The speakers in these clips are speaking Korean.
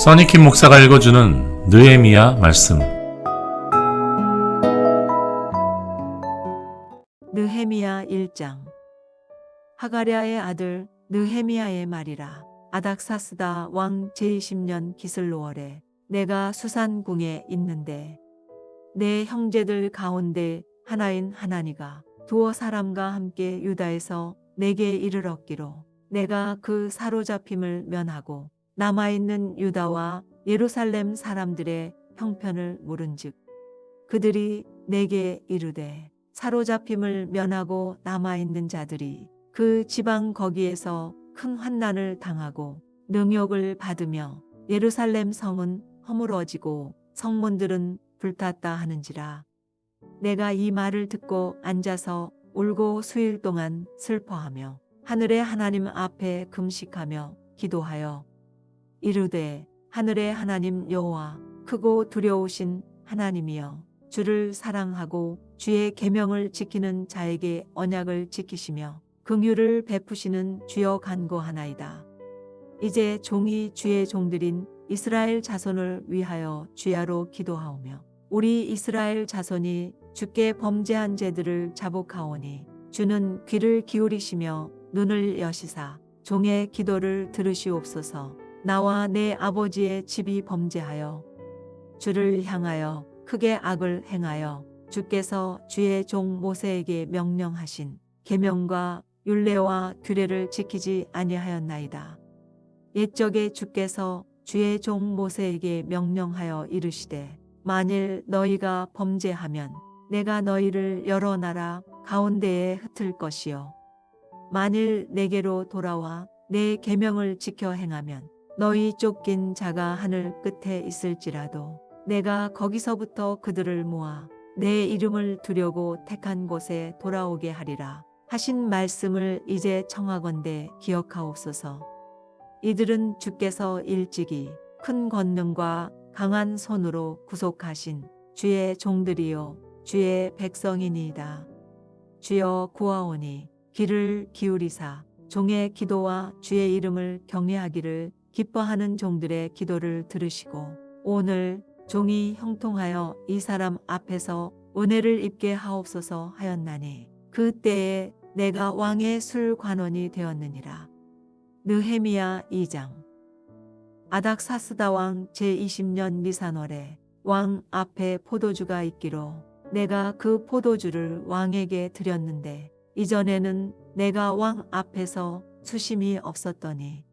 써니킴 목사가 읽어주는 느헤미야 말씀. 느헤미야 1장. 하가랴의 아들 느헤미야의 말이라. 아닥사스다 왕 제20년 기슬로월에 내가 수산궁에 있는데 내 형제들 가운데 하나인 하나니가 두어 사람과 함께 유다에서 내게 이르렀기로 내가 그 사로잡힘을 면하고 남아있는 유다와 예루살렘 사람들의 형편을 물은즉 그들이 내게 이르되 사로잡힘을 면하고 남아있는 자들이 그 지방 거기에서 큰 환난을 당하고 능욕을 받으며 예루살렘 성은 허물어지고 성문들은 불탔다 하는지라. 내가 이 말을 듣고 앉아서 울고 수일 동안 슬퍼하며 하늘의 하나님 앞에 금식하며 기도하여 이르되 하늘의 하나님 여호와 크고 두려우신 하나님이여 주를 사랑하고 주의 계명을 지키는 자에게 언약을 지키시며 긍휼을 베푸시는 주여 간구하나이다. 이제 종이 주의 종들인 이스라엘 자손을 위하여 주야로 기도하오며 우리 이스라엘 자손이 주께 범죄한 죄들을 자복하오니 주는 귀를 기울이시며 눈을 여시사 종의 기도를 들으시옵소서. 나와 내 아버지의 집이 범죄하여 주를 향하여 크게 악을 행하여 주께서 주의 종 모세에게 명령하신 계명과 율례와 규례를 지키지 아니하였나이다. 옛적에 주께서 주의 종 모세에게 명령하여 이르시되 만일 너희가 범죄하면 내가 너희를 여러 나라 가운데에 흩을 것이요 만일 내게로 돌아와 내 계명을 지켜 행하면 너희 쫓긴 자가 하늘 끝에 있을지라도 내가 거기서부터 그들을 모아 내 이름을 두려고 택한 곳에 돌아오게 하리라 하신 말씀을 이제 청하건대 기억하옵소서. 이들은 주께서 일찍이 큰 권능과 강한 손으로 구속하신 주의 종들이요 주의 백성이니이다. 주여 구하오니 귀를 기울이사 종의 기도와 주의 이름을 경외하기를 기뻐하는 종들의 기도를 들으시고 오늘 종이 형통하여 이 사람 앞에서 은혜를 입게 하옵소서 하였나니 그 때에 내가 왕의 술관원이 되었느니라. 느헤미야 2장. 아닥사스다 왕 제20년 니산월에 왕 앞에 포도주가 있기로 내가 그 포도주를 왕에게 드렸는데 이전에는 내가 왕 앞에서 수심이 없었더니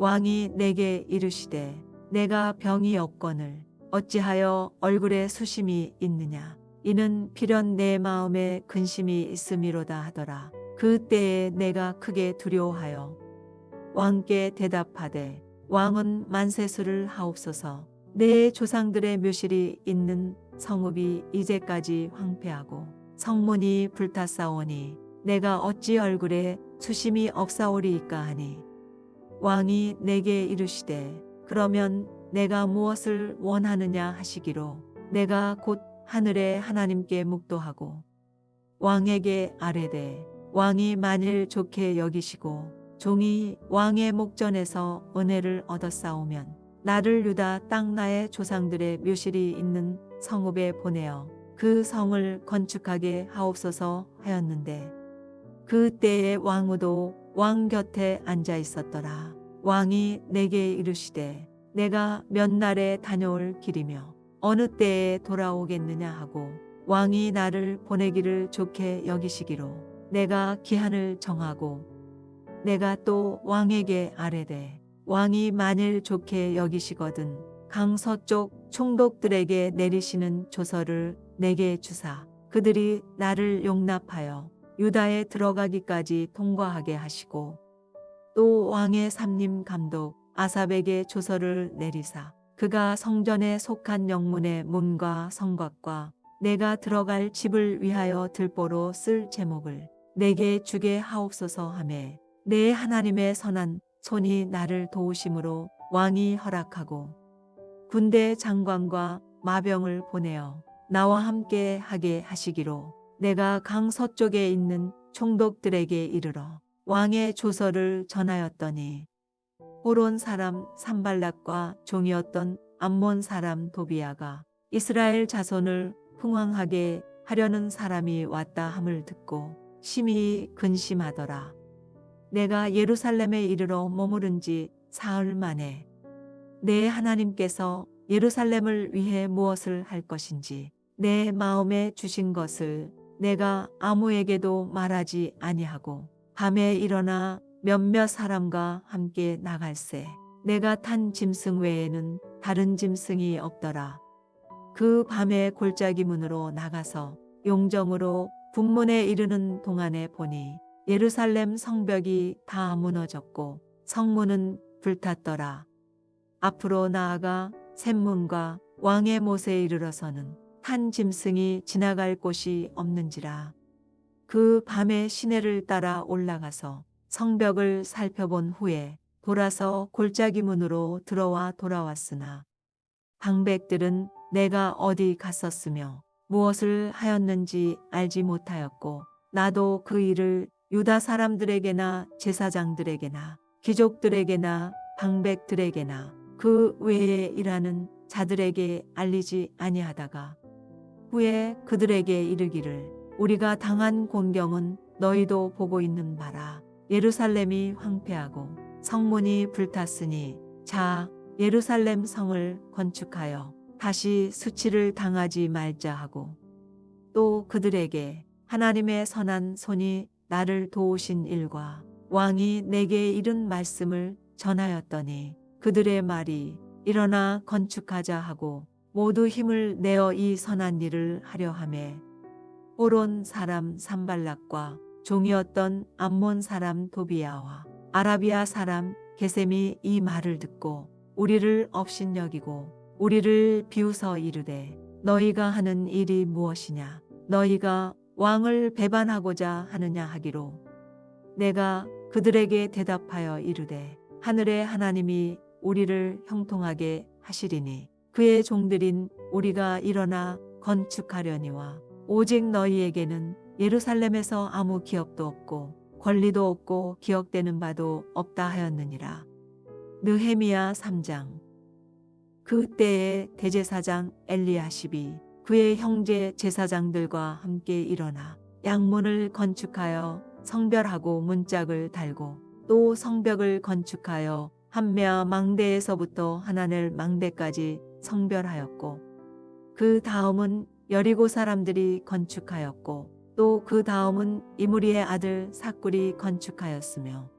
왕이 내게 이르시되 내가 병이 없거늘 어찌하여 얼굴에 수심이 있느냐 이는 필연 내 마음에 근심이 있음이로다 하더라. 그 때에 내가 크게 두려워하여 왕께 대답하되 왕은 만세수를 하옵소서. 내 조상들의 묘실이 있는 성읍이 이제까지 황폐하고 성문이 불탔사오니 내가 어찌 얼굴에 수심이 없사오리이까 하니 왕이 내게 이르시되 그러면 내가 무엇을 원하느냐 하시기로 내가 곧 하늘의 하나님께 묵도하고 왕에게 아뢰되 왕이 만일 좋게 여기시고 종이 왕의 목전에서 은혜를 얻었사오면 나를 유다 땅 나의 조상들의 묘실이 있는 성읍에 보내어 그 성을 건축하게 하옵소서 하였는데 그 때에 왕후도 왕 곁에 앉아 있었더라. 왕이 내게 이르시되 내가 몇 날에 다녀올 길이며 어느 때에 돌아오겠느냐 하고 왕이 나를 보내기를 좋게 여기시기로 내가 기한을 정하고 내가 또 왕에게 아뢰되 왕이 만일 좋게 여기시거든 강서쪽 총독들에게 내리시는 조서를 내게 주사 그들이 나를 용납하여 유다에 들어가기까지 통과하게 하시고 또 왕의 삼림 감독 아삽에게 조서를 내리사 그가 성전에 속한 영문의 문과 성곽과 내가 들어갈 집을 위하여 들보로 쓸 제목을 내게 주게 하옵소서 하매 내 하나님의 선한 손이 나를 도우심으로 왕이 허락하고 군대 장관과 마병을 보내어 나와 함께 하게 하시기로 내가 강 서쪽에 있는 총독들에게 이르러 왕의 조서를 전하였더니 호론 사람 산발락과 종이었던 암몬 사람 도비아가 이스라엘 자손을 흥왕하게 하려는 사람이 왔다 함을 듣고 심히 근심하더라. 내가 예루살렘에 이르러 머무른 지 사흘 만에 내 하나님께서 예루살렘을 위해 무엇을 할 것인지 내 마음에 주신 것을 내가 아무에게도 말하지 아니하고 밤에 일어나 몇몇 사람과 함께 나갈새 내가 탄 짐승 외에는 다른 짐승이 없더라. 그 밤에 골짜기 문으로 나가서 용정으로 분문에 이르는 동안에 보니 예루살렘 성벽이 다 무너졌고 성문은 불탔더라. 앞으로 나아가 샘문과 왕의 못에 이르러서는 탄 짐승이 지나갈 곳이 없는지라. 그 밤에 시내를 따라 올라가서 성벽을 살펴본 후에 돌아서 골짜기 문으로 들어와 돌아왔으나 방백들은 내가 어디 갔었으며 무엇을 하였는지 알지 못하였고 나도 그 일을 유다 사람들에게나 제사장들에게나 귀족들에게나 방백들에게나 그 외에 일하는 자들에게 알리지 아니하다가 후에 그들에게 이르기를 우리가 당한 곤경은 너희도 보고 있는 바라. 예루살렘이 황폐하고 성문이 불탔으니 자 예루살렘 성을 건축하여 다시 수치를 당하지 말자 하고 또 그들에게 하나님의 선한 손이 나를 도우신 일과 왕이 내게 이른 말씀을 전하였더니 그들의 말이 일어나 건축하자 하고 모두 힘을 내어 이 선한 일을 하려 하매 호론 사람 산발락과 종이었던 암몬 사람 도비아와 아라비아 사람 게셈이 이 말을 듣고 우리를 업신여기고 우리를 비웃어 이르되 너희가 하는 일이 무엇이냐 너희가 왕을 배반하고자 하느냐 하기로 내가 그들에게 대답하여 이르되 하늘의 하나님이 우리를 형통하게 하시리니 그의 종들인 우리가 일어나 건축하려니와 오직 너희에게는 예루살렘에서 아무 기업도 없고 권리도 없고 기억되는 바도 없다 하였느니라. 느헤미야 3장. 그때에 대제사장 엘리야십이 그의 형제 제사장들과 함께 일어나 양문을 건축하여 성별하고 문짝을 달고 또 성벽을 건축하여 한메아 망대에서부터 하나넬 망대까지 성별하였고 그 다음은 여리고 사람들이 건축하였고 또 그 다음은 이무리의 아들 삭굴이 건축하였으며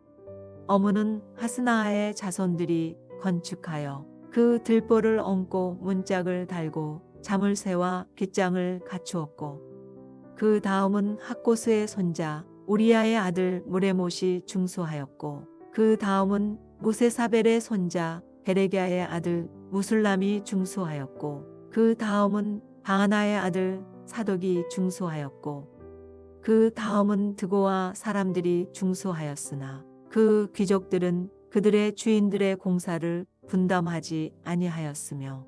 어문은 하스나아의 자손들이 건축하여 그 들보를 얹고 문짝을 달고 자물쇠와 빗장을 갖추었고 그 다음은 학고스의 손자 우리야의 아들 무레못이 중수하였고 그 다음은 무세사벨의 손자 베레기야의 아들 무술람이 중수하였고 그 다음은 바하나의 아들 사독이 중수하였고 그 다음은 드고와 사람들이 중수하였으나 그 귀족들은 그들의 주인들의 공사를 분담하지 아니하였으며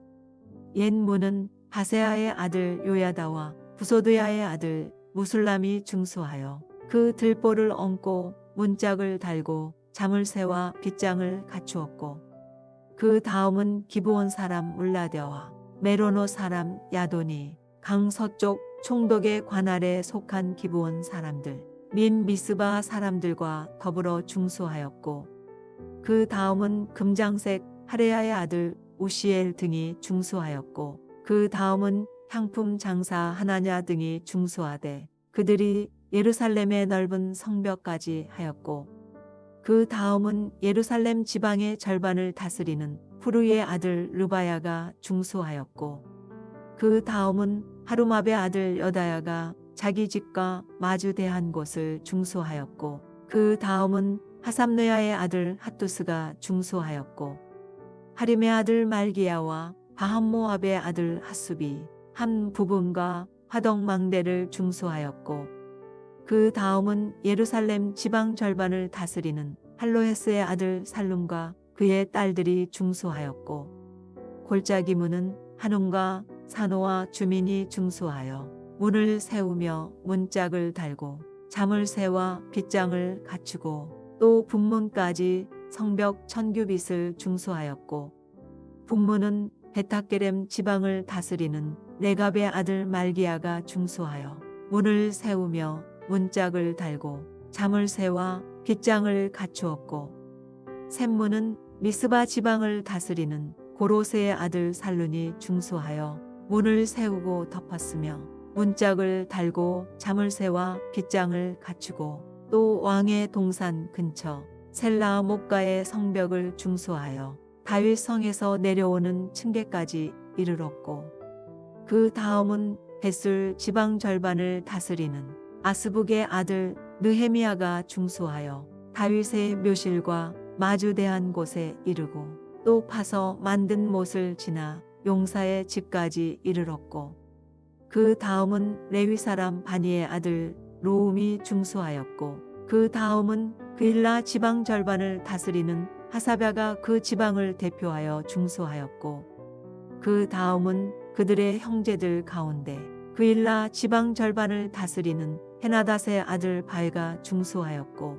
옛 문은 바세아의 아들 요야다와 부소드야의 아들 무술람이 중수하여 그 들보를 얹고 문짝을 달고 자물쇠와 빗장을 갖추었고 그 다음은 기브온 사람 울라데와 메로노 사람 야돈이 강 서쪽 총독의 관할에 속한 기브온 사람들 민 미스바 사람들과 더불어 중수하였고 그 다음은 금장색 하레야의 아들 우시엘 등이 중수하였고 그 다음은 향품 장사 하나냐 등이 중수하되 그들이 예루살렘의 넓은 성벽까지 하였고 그 다음은 예루살렘 지방의 절반을 다스리는 후르의 아들 르바야가 중수하였고 그 다음은 하루마베 아들 여다야가 자기 집과 마주대한 곳을 중수하였고 그 다음은 하삼느야의 아들 핫두스가 중수하였고 하림의 아들 말기야와 바함모압의 아들 핫수비 한 부분과 화덕망대를 중수하였고 그 다음은 예루살렘 지방 절반을 다스리는 할로헤스의 아들 살룸과 그의 딸들이 중수하였고 골짜기 문은 한움과 산호와 주민이 중수하여 문을 세우며 문짝을 달고 자물쇠와 빗장을 갖추고 또 분문까지 성벽 1000규빗을 중수하였고 분무는 베타게렘 지방을 다스리는 레갑의 아들 말기야가 중수하여 문을 세우며 문짝을 달고 자물쇠와 빗장을 갖추었고 샘문은 미스바 지방을 다스리는 고로세의 아들 살룬이 중수하여 문을 세우고 덮었으며 문짝을 달고 자물쇠와 빗장을 갖추고 또 왕의 동산 근처 셀라 목가의 성벽을 중수하여 다윗 성에서 내려오는 층계까지 이르렀고 그 다음은 벳술 지방 절반을 다스리는 아스북의 아들 느헤미야가 중수하여 다윗의 묘실과 마주대한 곳에 이르고 또 파서 만든 못을 지나 용사의 집까지 이르렀고 그 다음은 레위 사람 바니의 아들 로움이 중수하였고 그 다음은 그일라 지방 절반을 다스리는 하사랴가 그 지방을 대표하여 중수하였고 그 다음은 그들의 형제들 가운데 그일라 지방 절반을 다스리는 헤나닷의 아들 바에가 중수하였고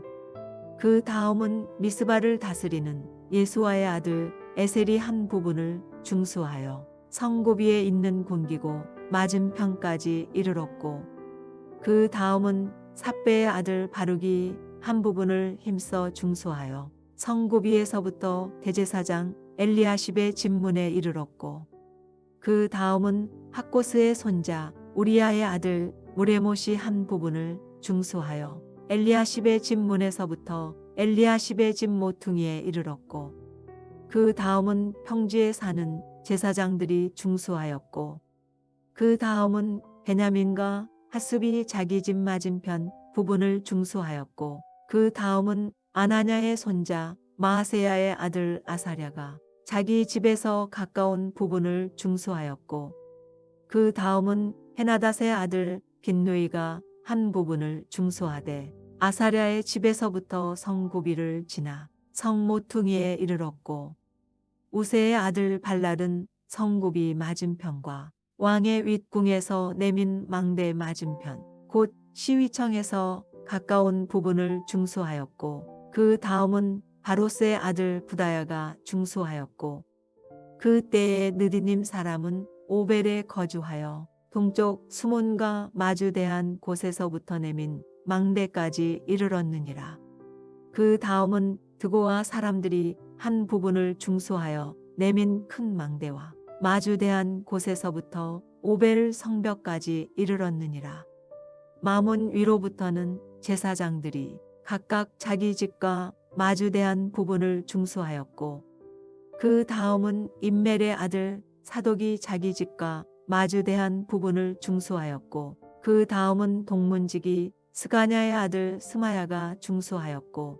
그 다음은 미스바를 다스리는 예수아의 아들 에셀이 한 부분을 중수하여 성고비에 있는 군기고 맞은편까지 이르렀고 그 다음은 삽배의 아들 바룩이 한 부분을 힘써 중수하여 성고비에서부터 대제사장 엘리야십의 집문에 이르렀고 그 다음은 학고스의 손자 우리야의 아들 무레못이 한 부분을 중수하여 엘리야십의 집문에서부터 엘리야십의 집 모퉁이에 이르렀고 그 다음은 평지에 사는 제사장들이 중수하였고 그 다음은 베냐민과 핫수비 자기 집 맞은편 부분을 중수하였고 그 다음은 아나냐의 손자 마아세야의 아들 아사랴가 자기 집에서 가까운 부분을 중수하였고 그 다음은 헤나닷의 아들 빈누이가 한 부분을 중수하되 아사랴의 집에서부터 성구비를 지나 성모퉁이에 이르렀고 우세의 아들 발랄은 성구비 맞은편과 왕의 윗궁에서 내민 망대 맞은편 곧 시위청에서 가까운 부분을 중수하였고 그 다음은 바로스의 아들 부다야가 중수하였고 그 때에 느디님 사람은 오벨에 거주하여 동쪽 수몬과 마주대한 곳에서부터 내민 망대까지 이르렀느니라. 그 다음은 드고와 사람들이 한 부분을 중수하여 내민 큰 망대와 마주대한 곳에서부터 오벨 성벽까지 이르렀느니라. 마몬 위로부터는 제사장들이 각각 자기 집과 마주대한 부분을 중수하였고 그 다음은 임멜의 아들 사독이 자기 집과 마주대한 부분을 중수하였고 그 다음은 동문지기 스가냐의 아들 스마야가 중수하였고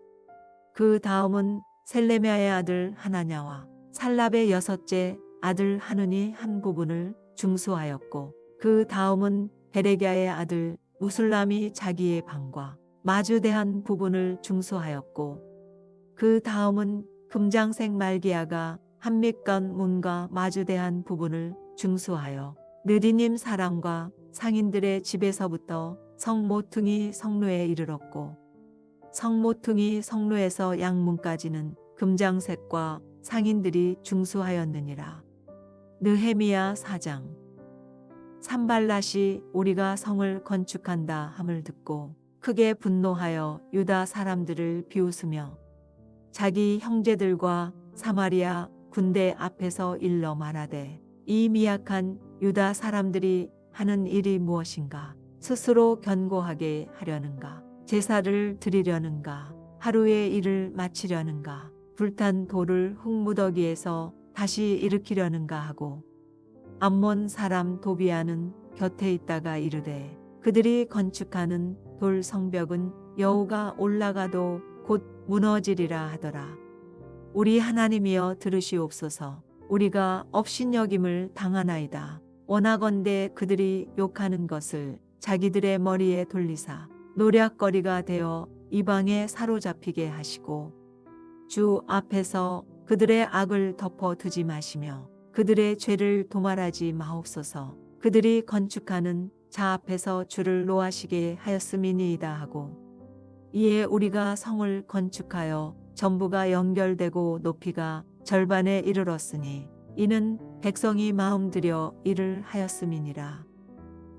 그 다음은 셀레미야의 아들 하나냐와 살랍의 여섯째 아들 하눈이 한 부분을 중수하였고 그 다음은 베레기야의 아들 무술람이 자기의 방과 마주대한 부분을 중수하였고 그 다음은 금장색 말기야가 한밑간 문과 마주대한 부분을 중수하여 느디님 사람과 상인들의 집에서부터 성모퉁이 성로에 이르렀고 성모퉁이 성로에서 양문까지는 금장색과 상인들이 중수하였느니라. 느헤미야 4장. 산발랏이 우리가 성을 건축한다 함을 듣고 크게 분노하여 유다 사람들을 비웃으며 자기 형제들과 사마리아 군대 앞에서 일러 말하되 이 미약한 유다 사람들이 하는 일이 무엇인가? 스스로 견고하게 하려는가? 제사를 드리려는가? 하루의 일을 마치려는가? 불탄 돌을 흙무더기에서 다시 일으키려는가 하고 암몬 사람 도비아는 곁에 있다가 이르되 그들이 건축하는 돌 성벽은 여호가 올라가도 곧 무너지리라 하더라. 우리 하나님이여 들으시옵소서. 우리가 업신여김을 당하나이다. 원하건대 그들이 욕하는 것을 자기들의 머리에 돌리사 노략거리가 되어 이방에 사로잡히게 하시고 주 앞에서 그들의 악을 덮어두지 마시며 그들의 죄를 도말하지 마옵소서. 그들이 건축하는 자 앞에서 주를 노하시게 하였음이니이다 하고 이에 우리가 성을 건축하여 전부가 연결되고 높이가 절반에 이르렀으니 이는 백성이 마음 들여 일을 하였음이니라.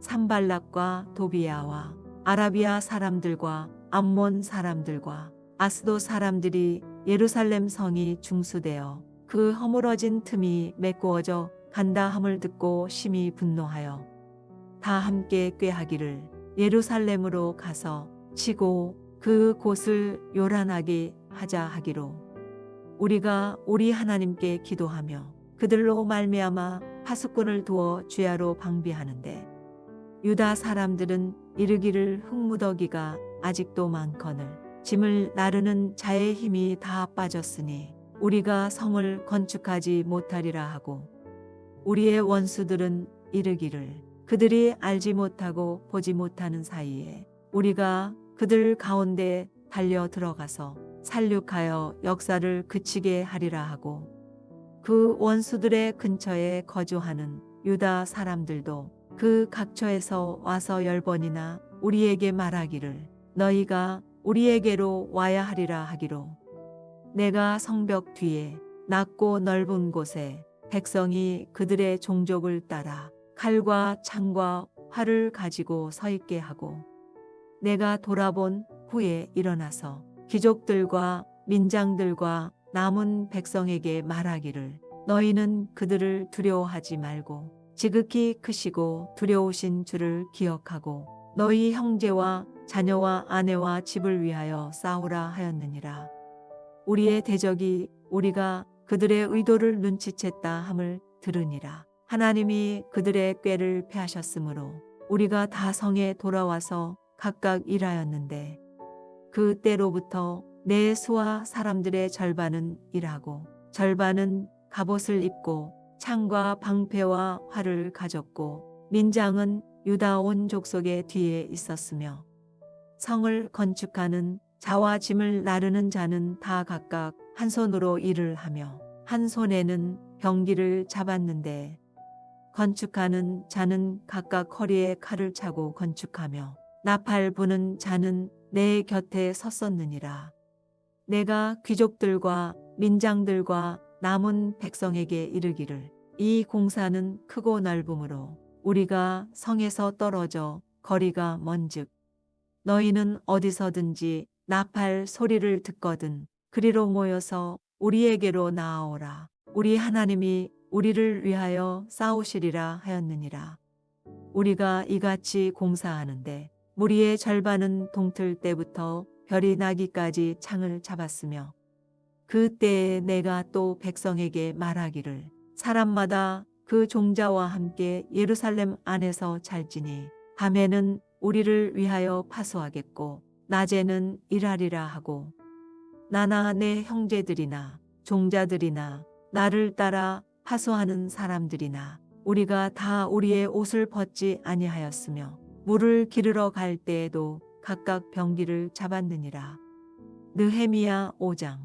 산발락과 도비야와 아라비아 사람들과 암몬 사람들과 아스도 사람들이 예루살렘 성이 중수되어 그 허물어진 틈이 메꾸어져 간다 함을 듣고 심히 분노하여 다 함께 꾀하기를 예루살렘으로 가서 치고 그 곳을 요란하게 하자 하기로 우리가 우리 하나님께 기도하며 그들로 말미암아 파수꾼을 두어 주야로 방비하는데 유다 사람들은 이르기를 흙무더기가 아직도 많거늘 짐을 나르는 자의 힘이 다 빠졌으니 우리가 성을 건축하지 못하리라 하고 우리의 원수들은 이르기를 그들이 알지 못하고 보지 못하는 사이에 우리가 그들 가운데 달려 들어가서 살육하여 역사를 그치게 하리라 하고 그 원수들의 근처에 거주하는 유다 사람들도 그 각처에서 와서 10번이나 우리에게 말하기를 너희가 우리에게로 와야 하리라 하기로 내가 성벽 뒤에 낮고 넓은 곳에 백성이 그들의 종족을 따라 칼과 창과 활을 가지고 서 있게 하고 내가 돌아본 후에 일어나서 귀족들과 민장들과 남은 백성에게 말하기를 너희는 그들을 두려워하지 말고 지극히 크시고 두려우신 주를 기억하고 너희 형제와 자녀와 아내와 집을 위하여 싸우라 하였느니라. 우리의 대적이 우리가 그들의 의도를 눈치챘다 함을 들으니라. 하나님이 그들의 꾀를 패하셨으므로 우리가 다 성에 돌아와서 각각 일하였는데 그 때로부터 내 수하 사람들의 절반은 일하고 절반은 갑옷을 입고 창과 방패와 활을 가졌고 민장은 유다 온 족속의 뒤에 있었으며 성을 건축하는 자와 짐을 나르는 자는 다 각각 한 손으로 일을 하며 한 손에는 병기를 잡았는데 건축하는 자는 각각 허리에 칼을 차고 건축하며 나팔 부는 자는 내 곁에 섰었느니라. 내가 귀족들과 민장들과 남은 백성에게 이르기를 이 공사는 크고 넓음으로 우리가 성에서 떨어져 거리가 먼즉 너희는 어디서든지 나팔 소리를 듣거든 그리로 모여서 우리에게로 나아오라. 우리 하나님이 우리를 위하여 싸우시리라 하였느니라. 우리가 이같이 공사하는데 무리의 절반은 동틀 때부터 별이 나기까지 창을 잡았으며 그때에 내가 또 백성에게 말하기를 사람마다 그 종자와 함께 예루살렘 안에서 잘지니 밤에는 우리를 위하여 파수하겠고 낮에는 일하리라 하고 나나 내 형제들이나 종자들이나 나를 따라 파수하는 사람들이나 우리가 다 우리의 옷을 벗지 아니하였으며 물을 기르러 갈 때에도 각각 병기를 잡았느니라. 느헤미야 5장.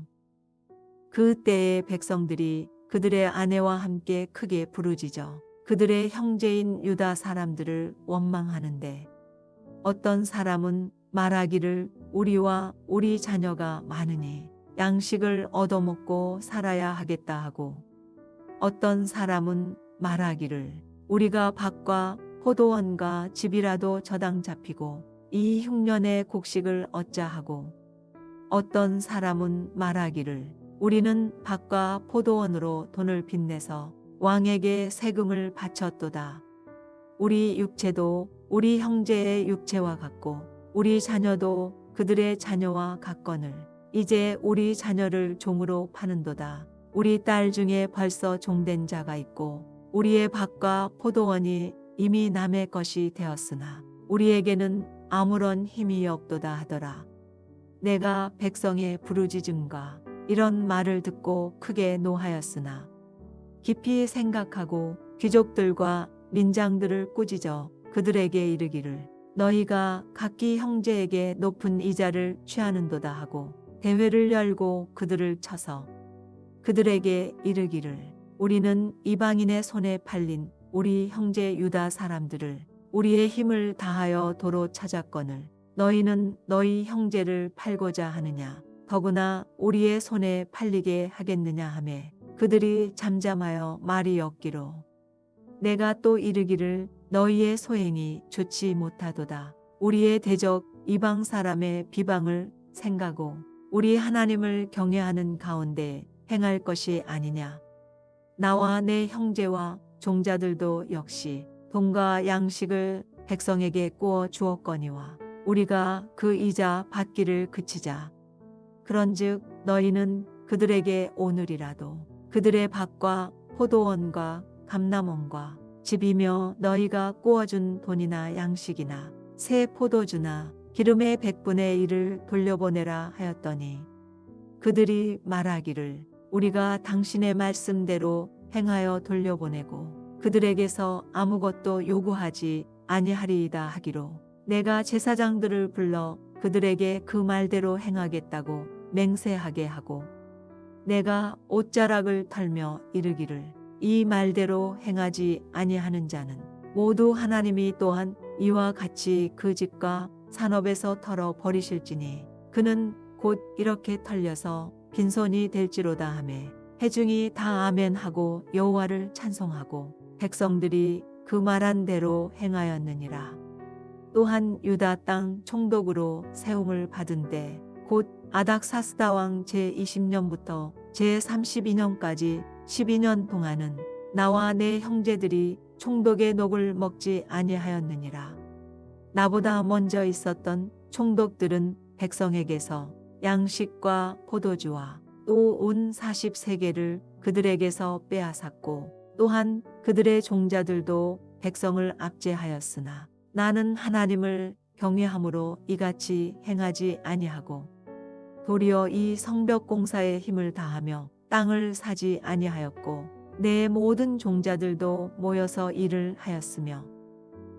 그때에 백성들이 그들의 아내와 함께 크게 부르짖어 그들의 형제인 유다 사람들을 원망하는데 어떤 사람은 말하기를 우리와 우리 자녀가 많으니 양식을 얻어먹고 살아야 하겠다 하고 어떤 사람은 말하기를 우리가 밭과 포도원과 집이라도 저당 잡히고 이 흉년의 곡식을 얻자 하고 어떤 사람은 말하기를 우리는 밭과 포도원으로 돈을 빚내서 왕에게 세금을 바쳤도다. 우리 육체도 우리 형제의 육체와 같고 우리 자녀도 그들의 자녀와 같거늘 이제 우리 자녀를 종으로 파는도다. 우리 딸 중에 벌써 종된 자가 있고 우리의 밭과 포도원이 이미 남의 것이 되었으나 우리에게는 아무런 힘이 없도다 하더라. 내가 백성의 부르짖음과 이런 말을 듣고 크게 노하였으나 깊이 생각하고 귀족들과 민장들을 꾸짖어 그들에게 이르기를 너희가 각기 형제에게 높은 이자를 취하는도다 하고 대회를 열고 그들을 쳐서 그들에게 이르기를 우리는 이방인의 손에 팔린 우리 형제 유다 사람들을 우리의 힘을 다하여 도로 찾았거늘 너희는 너희 형제를 팔고자 하느냐. 더구나 우리의 손에 팔리게 하겠느냐 하매 그들이 잠잠하여 말이 없기로 내가 또 이르기를 너희의 소행이 좋지 못하도다. 우리의 대적 이방 사람의 비방을 생각하고 우리 하나님을 경외하는 가운데 행할 것이 아니냐. 나와 내 형제와 종자들도 역시 돈과 양식을 백성에게 꾸어 주었거니와 우리가 그 이자 받기를 그치자. 그런즉 너희는 그들에게 오늘이라도 그들의 밭과 포도원과 감람원과 집이며 너희가 꾸어준 돈이나 양식이나 새 포도주나 기름의 100분의 1을 돌려보내라 하였더니 그들이 말하기를 우리가 당신의 말씀대로 행하여 돌려보내고 그들에게서 아무것도 요구하지 아니하리이다 하기로 내가 제사장들을 불러 그들에게 그 말대로 행하겠다고 맹세하게 하고 내가 옷자락을 털며 이르기를 이 말대로 행하지 아니하는 자는 모두 하나님이 또한 이와 같이 그 집과 산업에서 털어 버리실지니 그는 곧 이렇게 털려서 빈손이 될지로다 하매 회중이 다 아멘하고 여호와를 찬송하고 백성들이 그 말한 대로 행하였느니라. 또한 유다 땅 총독으로 세움을 받은데 곧 아닥사스다 왕 제20년부터 제32년까지 12년 동안은 나와 내 형제들이 총독의 녹을 먹지 아니하였느니라. 나보다 먼저 있었던 총독들은 백성에게서 양식과 포도주와 또 온 40세계를 그들에게서 빼앗았고 또한 그들의 종자들도 백성을 압제하였으나 나는 하나님을 경외함으로 이같이 행하지 아니하고 도리어 이 성벽 공사에 힘을 다하며 땅을 사지 아니하였고 내 모든 종자들도 모여서 일을 하였으며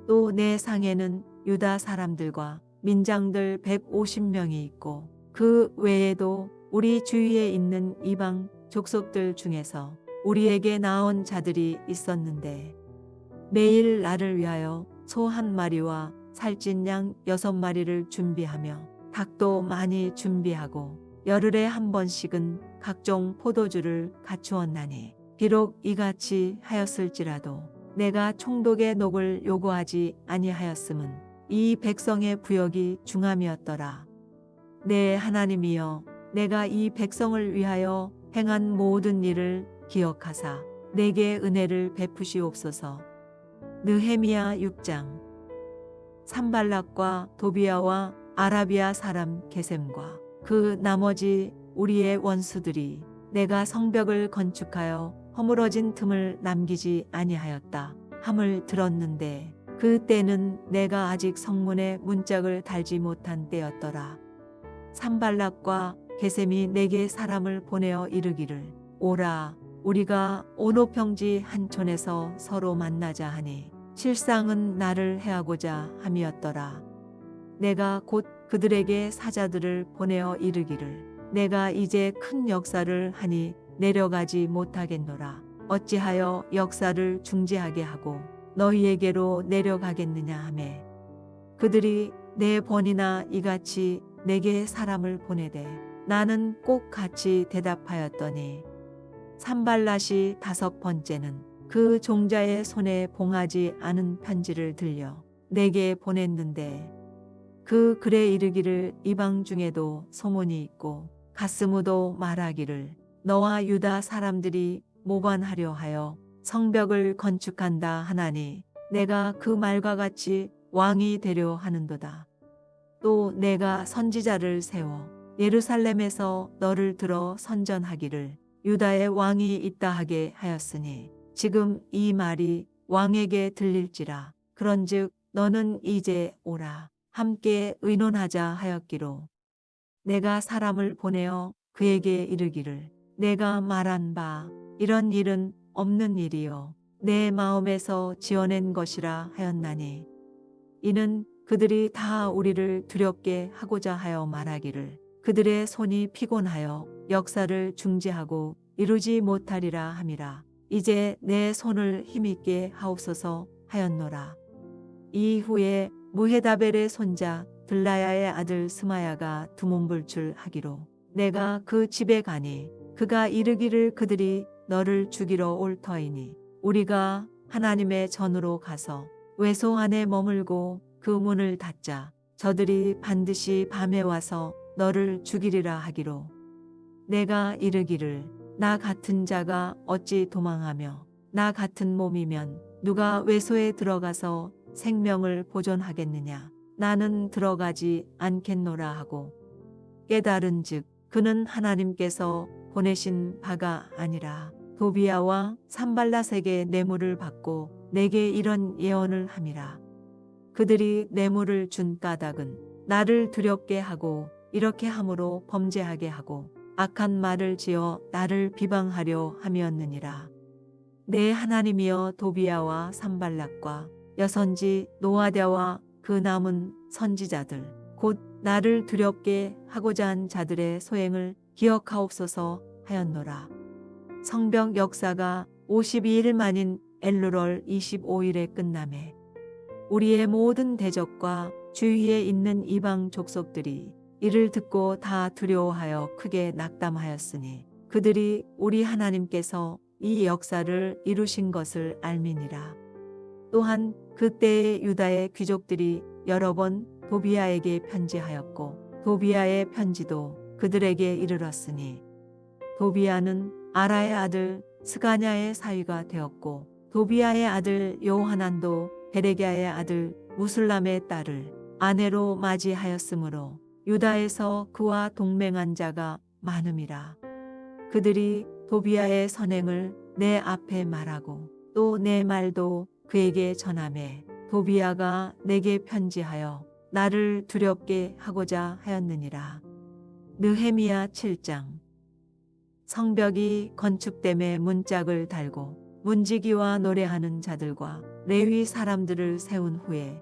또 내 상에는 유다 사람들과 민장들 150명이 있고 그 외에도 우리 주위에 있는 이방 족속들 중에서 우리에게 나온 자들이 있었는데 매일 나를 위하여 소 1마리와 살찐 양 6마리를 준비하며 닭도 많이 준비하고 열흘에 한 번씩은 각종 포도주를 갖추었나니 비록 이같이 하였을지라도 내가 총독의 녹을 요구하지 아니하였음은 이 백성의 부역이 중함이었더라. 내 하나님이여 내가 이 백성을 위하여 행한 모든 일을 기억하사 내게 은혜를 베푸시옵소서. 느헤미야 6장. 산발락과 도비아와 아라비아 사람 게셈과 그 나머지 우리의 원수들이 내가 성벽을 건축하여 허물어진 틈을 남기지 아니하였다 함을 들었는데 그 때는 내가 아직 성문에 문짝을 달지 못한 때였더라. 산발락과 게셈이 내게 사람을 보내어 이르기를 오라 우리가 오노평지 한촌에서 서로 만나자 하니 실상은 나를 해하고자 함이었더라. 내가 곧 그들에게 사자들을 보내어 이르기를 내가 이제 큰 역사를 하니 내려가지 못하겠노라. 어찌하여 역사를 중지하게 하고 너희에게로 내려가겠느냐 하매 그들이 내 번이나 이같이 내게 사람을 보내되 나는 꼭 같이 대답하였더니 산발랏이 5번째는 그 종자의 손에 봉하지 않은 편지를 들려 내게 보냈는데 그 글에 이르기를 이방 중에도 소문이 있고 가스무도 말하기를 너와 유다 사람들이 모관하려 하여 성벽을 건축한다 하나니 내가 그 말과 같이 왕이 되려 하는도다. 또 내가 선지자를 세워 예루살렘에서 너를 들어 선전하기를 유다의 왕이 있다 하게 하였으니 지금 이 말이 왕에게 들릴지라. 그런즉 너는 이제 오라 함께 의논하자 하였기로 내가 사람을 보내어 그에게 이르기를 내가 말한 바 이런 일은 없는 일이요 내 마음에서 지어낸 것이라 하였나니 이는 그들이 다 우리를 두렵게 하고자 하여 말하기를 그들의 손이 피곤하여 역사를 중지하고 이루지 못하리라 함이라. 이제 내 손을 힘있게 하옵소서 하였노라. 이후에 무헤다벨의 손자 들라야의 아들 스마야가 두문불출하기로 내가 그 집에 가니 그가 이르기를 그들이 너를 죽이러 올 터이니 우리가 하나님의 전으로 가서 외소 안에 머물고 그 문을 닫자. 저들이 반드시 밤에 와서 너를 죽이리라 하기로 내가 이르기를 나 같은 자가 어찌 도망하며 나 같은 몸이면 누가 외소에 들어가서 생명을 보존하겠느냐. 나는 들어가지 않겠노라 하고 깨달은즉 그는 하나님께서 보내신 바가 아니라 도비야와 산발랏에게 뇌물을 받고 내게 이런 예언을 함이라. 그들이 뇌물을 준 까닭은 나를 두렵게 하고 이렇게 함으로 범죄하게 하고 악한 말을 지어 나를 비방하려 함이었느니라. 내 하나님이여 도비야와 산발락과 여선지 노아랴와 그 남은 선지자들 곧 나를 두렵게 하고자 한 자들의 소행을 기억하옵소서 하였노라. 성벽 역사가 52일 만인 엘루럴 25일에 끝나매 우리의 모든 대적과 주위에 있는 이방 족속들이 이를 듣고 다 두려워하여 크게 낙담하였으니 그들이 우리 하나님께서 이 역사를 이루신 것을 알미니라. 또한 그때의 유다의 귀족들이 여러 번 도비야에게 편지하였고 도비야의 편지도 그들에게 이르렀으니 도비야는 아라의 아들 스가냐의 사위가 되었고 도비야의 아들 요하난도 베레갸의 아들 무술람의 딸을 아내로 맞이하였으므로 유다에서 그와 동맹한 자가 많음이라. 그들이 도비야의 선행을 내 앞에 말하고 또 내 말도 그에게 전하매 도비야가 내게 편지하여 나를 두렵게 하고자 하였느니라. 느헤미야 7장. 성벽이 건축됨에 문짝을 달고 문지기와 노래하는 자들과 레위 사람들을 세운 후에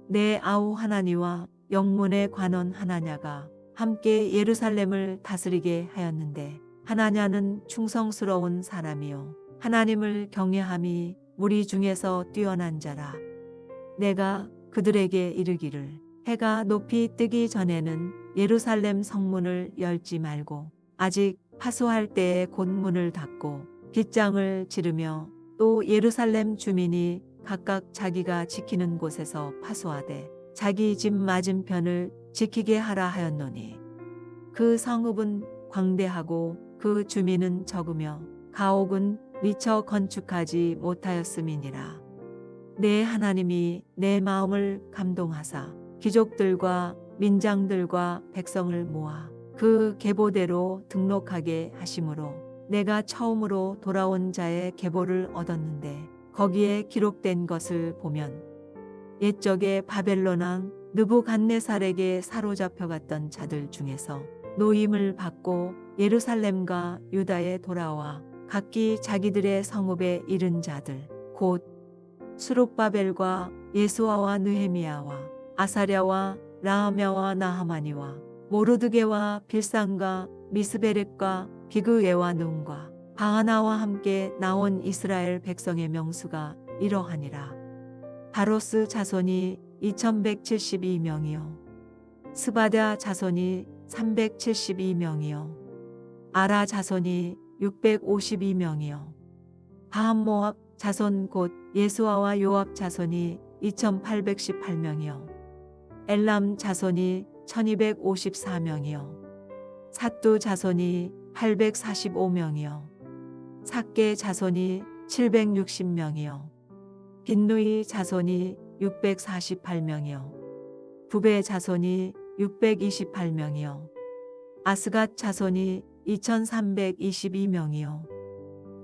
내 아우 하나니와 영문의 관원 하나냐가 함께 예루살렘을 다스리게 하였는데 하나냐는 충성스러운 사람이요 하나님을 경외함이 무리 중에서 뛰어난 자라. 내가 그들에게 이르기를 해가 높이 뜨기 전에는 예루살렘 성문을 열지 말고 아직 파수할 때에 곧 문을 닫고 빗장을 지르며 또 예루살렘 주민이 각각 자기가 지키는 곳에서 파수하되 자기 집 맞은편을 지키게 하라 하였노니 그 성읍은 광대하고 그 주민은 적으며 가옥은 미처 건축하지 못하였음이니라. 내 하나님이 내 마음을 감동하사 귀족들과 민장들과 백성을 모아 그 계보대로 등록하게 하심으로 내가 처음으로 돌아온 자의 계보를 얻었는데 거기에 기록된 것을 보면 옛적에 바벨론 왕 느부갓네살에게 사로잡혀갔던 자들 중에서 노임을 받고 예루살렘과 유다에 돌아와 각기 자기들의 성읍에 이른 자들 곧 수룹바벨과 예수아와 느헤미야와 아사랴와 라하며와 나하마니와 모르드게와 빌산과 미스베렉과 비그웨와 눈과 바하나와 함께 나온 이스라엘 백성의 명수가 이러하니라. 바로스 자손이 2172명이요 스바랴 자손이 372명이요 아라 자손이 652명이요 바함모압 자손 곧 예수아와 요압 자손이 2818명이요 엘람 자손이 1254명이요 삿두 자손이 845명이요 삭게 자손이 760명이요 빈누이 자손이 648명이요 부베 자손이 628명이요 아스갓 자손이 2322명이요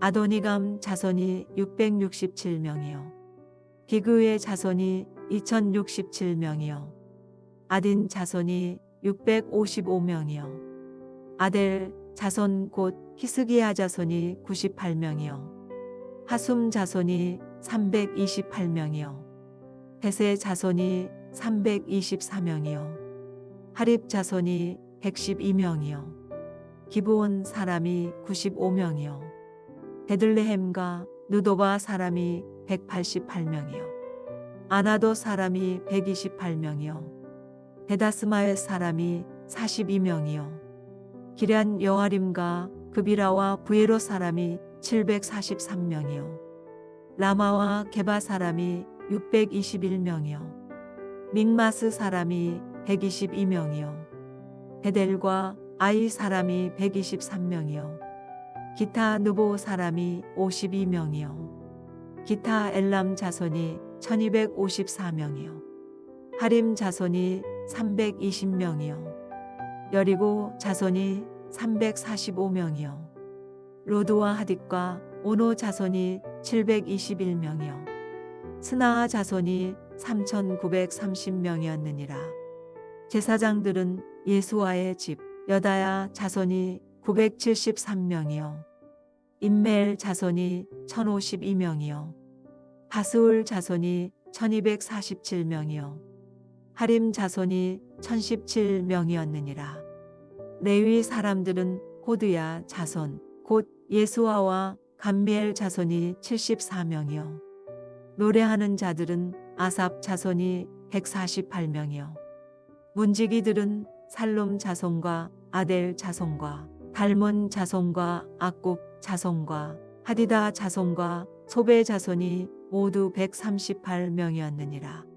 아도니감 자손이 667명이요 비그의 자손이 2067명이요 아딘 자손이 655명이요 아델 자손 곧 히스기야 자손이 98명이요 하숨 자손이 328명이요 베세 자손이 324명이요 하립 자손이 112명이요 기브온 사람이 95명이요 베들레헴과 느도바 사람이 188명이요 아나도 사람이 128명이요 베다스마의 사람이 42명이요 기럇 여아림과 그비라와 부에로 사람이 743명이요 라마와 게바 사람이 621명이요 믹마스 사람이 122명이요 베델과 아이 사람이 123명이요 기타 느보 사람이 52명이요 기타 엘람 자손이 1254명이요 하림 자손이 320명이요 여리고 자손이 345명이요 로드와 하딧과 오노 자손이 721명이요 스나아 자손이 3930명이었느니라. 제사장들은 예수와의 집 여다야 자손이 973명이요 임멜 자손이 1052명이요 바스울 자손이 1247명이요 하림 자손이 1017명이었느니라. 레위 사람들은 호드야 자손 곧 예수아와 감미엘 자손이 74명이요 노래하는 자들은 아삽 자손이 148명이요 문지기들은 살롬 자손과 아델 자손과 달몬 자손과 악굽 자손과 하디다 자손과 소베 자손이 모두 138명이었느니라.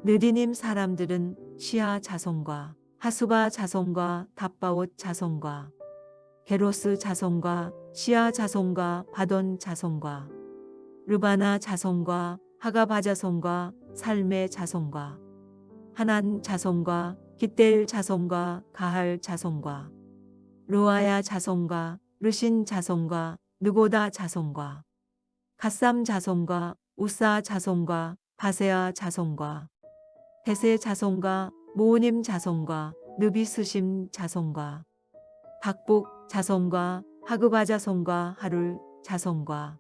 느디님 사람들은 시아 자손과 하수바 자손과 답바옷 자손과 게로스 자손과 시아 자손과 바돈 자손과 르바나 자손과 하가바 자손과 살메 자손과 하난 자손과 깃델 자손과 가할 자손과 루아야 자손과 르신 자손과 느고다 자손과 갓삼 자손과 우사 자손과 바세아 자손과 베세 자손과 모우님 자손과 느비스심 자손과 박복 자손과 하그바 자손과 하룰 자손과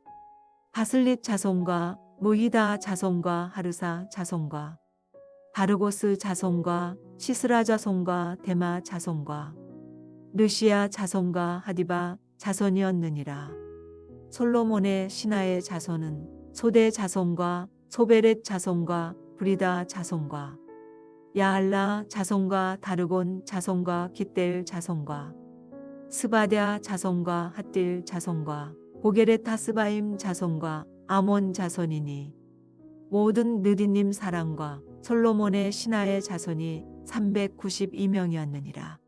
바슬릿 자손과 모히다 자손과 하르사 자손과 바르고스 자손과 시스라 자손과 데마 자손과 느시아 자손과 하디바 자손이었느니라. 솔로몬의 신하의 자손은 소대 자손과 소베렛 자손과 브리다 자손과 야알라 자손과 다르곤 자손과 깃델 자손과 스바랴 자손과 핫딜 자손과 보게렛 하스바임 자손과 아몬 자손이니 모든 느디님 사람과 솔로몬의 신하의 자손이 392명이었느니라.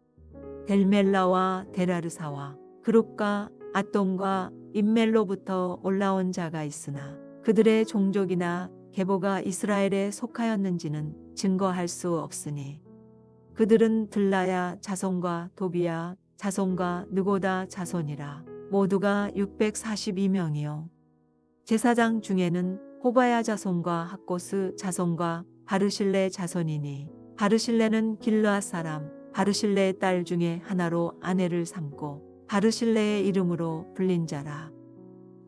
델멜라와 데라르사와 그룹과 앗돈과 임멜로부터 올라온 자가 있으나 그들의 종족이나 계보가 이스라엘에 속하였는지는 증거할 수 없으니 그들은 들라야 자손과 도비야 자손과 느고다 자손이라 모두가 642명이요 제사장 중에는 호바야 자손과 학고스 자손과 바르실레 자손이니 바르실레는 길르앗 사람 바르실레의 딸 중에 하나로 아내를 삼고 바르실레의 이름으로 불린 자라.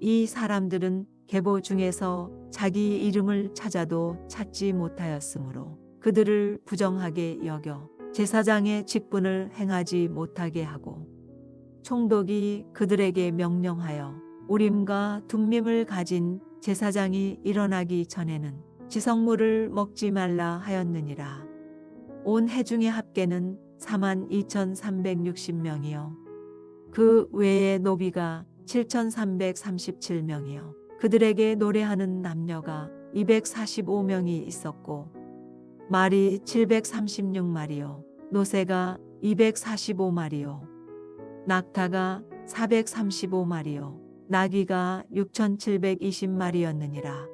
이 사람들은 계보 중에서 자기 이름을 찾아도 찾지 못하였으므로 그들을 부정하게 여겨 제사장의 직분을 행하지 못하게 하고 총독이 그들에게 명령하여 우림과 둠밈을 가진 제사장이 일어나기 전에는 지성물을 먹지 말라 하였느니라. 온 해중의 합계는 42,360명이요 그 외에 노비가 7,337명이요 그들에게 노래하는 남녀가 245명이 있었고 말이 736마리요 노새가 245마리요 낙타가 435마리요 나귀가 6,720마리였느니라.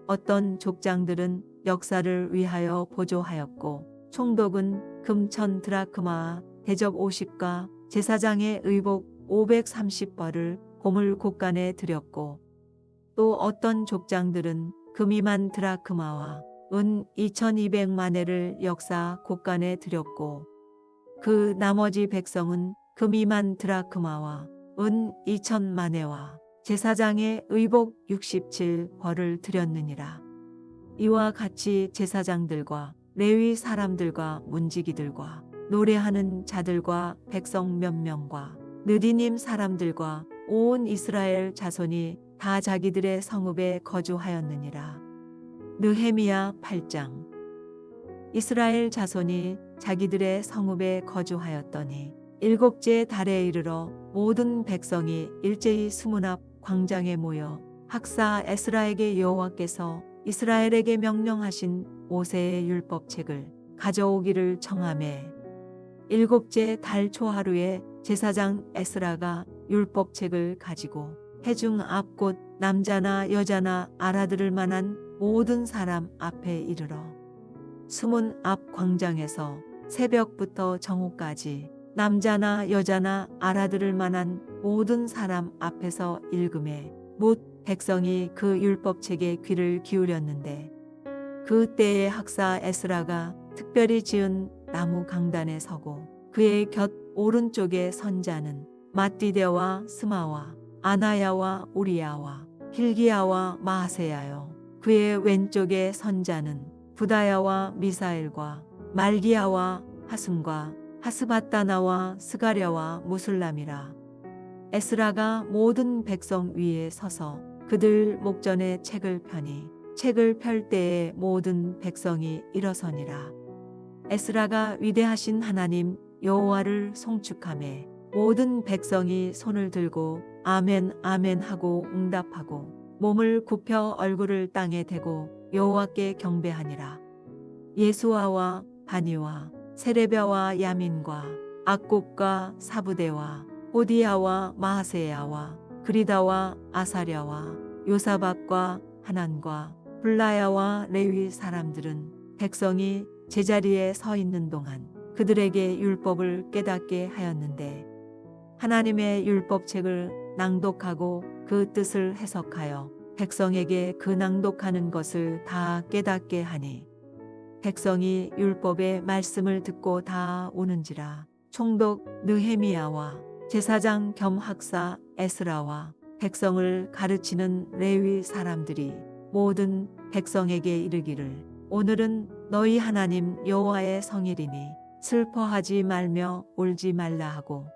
어떤 족장들은 역사를 위하여 보조하였고 총독은 금 1,000드라크마 대접 50과 제사장의 의복 530벌을 고물 곳간에 드렸고 또 어떤 족장들은 금 2만 드라크마와 은 2,200만회를 역사 곳간에 드렸고 그 나머지 백성은 금 2만 드라크마와 은 2,000만회와 제사장의 의복 67벌을 드렸느니라. 이와 같이 제사장들과 레위 사람들과 문지기들과 노래하는 자들과 백성 몇 명과 느디님 사람들과 온 이스라엘 자손이 다 자기들의 성읍에 거주하였느니라. 느헤미야 8장. 이스라엘 자손이 자기들의 성읍에 거주하였더니 일곱째 달에 이르러 모든 백성이 일제히 수문 앞 광장에 모여 학사 에스라에게 여호와께서 이스라엘에게 명령하신 모세의 율법책을 가져오기를 청하매 일곱째 달 초하루에 제사장 에스라가 율법책을 가지고 회중 앞 곧 남자나 여자나 알아들을 만한 모든 사람 앞에 이르러 수문 앞 광장에서 새벽부터 정오까지 남자나 여자나 알아들을 만한 모든 사람 앞에서 읽음에 못 백성이 그 율법책에 귀를 기울였는데 그 때에 학사 에스라가 특별히 지은 나무 강단에 서고 그의 곁 오른쪽에 선 자는 맏디데와 스마와 아나야와 우리야와 hil기야와 마아세야요 그의 왼쪽에 선 자는 부다야와 미사엘과 말기야와 하숨과 하스바다나와 스가랴와 무술람이라. 에스라가 모든 백성 위에 서서 그들 목전에 책을 펴니 책을 펼 때에 모든 백성이 일어서니라. 에스라가 위대하신 하나님 여호와를 송축하매 모든 백성이 손을 들고 아멘 아멘 하고 응답하고 몸을 굽혀 얼굴을 땅에 대고 여호와께 경배하니라. 예수아와 바니와 세레벼와 야민과 악곡과 사부대와 호디야와 마하세야와 그리다와 아사랴와 요사박과 하난과 블라야와 레위 사람들은 백성이 제자리에 서 있는 동안 그들에게 율법을 깨닫게 하였는데 하나님의 율법책을 낭독하고 그 뜻을 해석하여 백성에게 그 낭독하는 것을 다 깨닫게 하니 백성이 율법의 말씀을 듣고 다 오는지라. 총독 느헤미야와 제사장 겸 학사 에스라와 백성을 가르치는 레위 사람들이 모든 백성에게 이르기를 오늘은 너희 하나님 여호와의 성일이니 슬퍼하지 말며 울지 말라 하고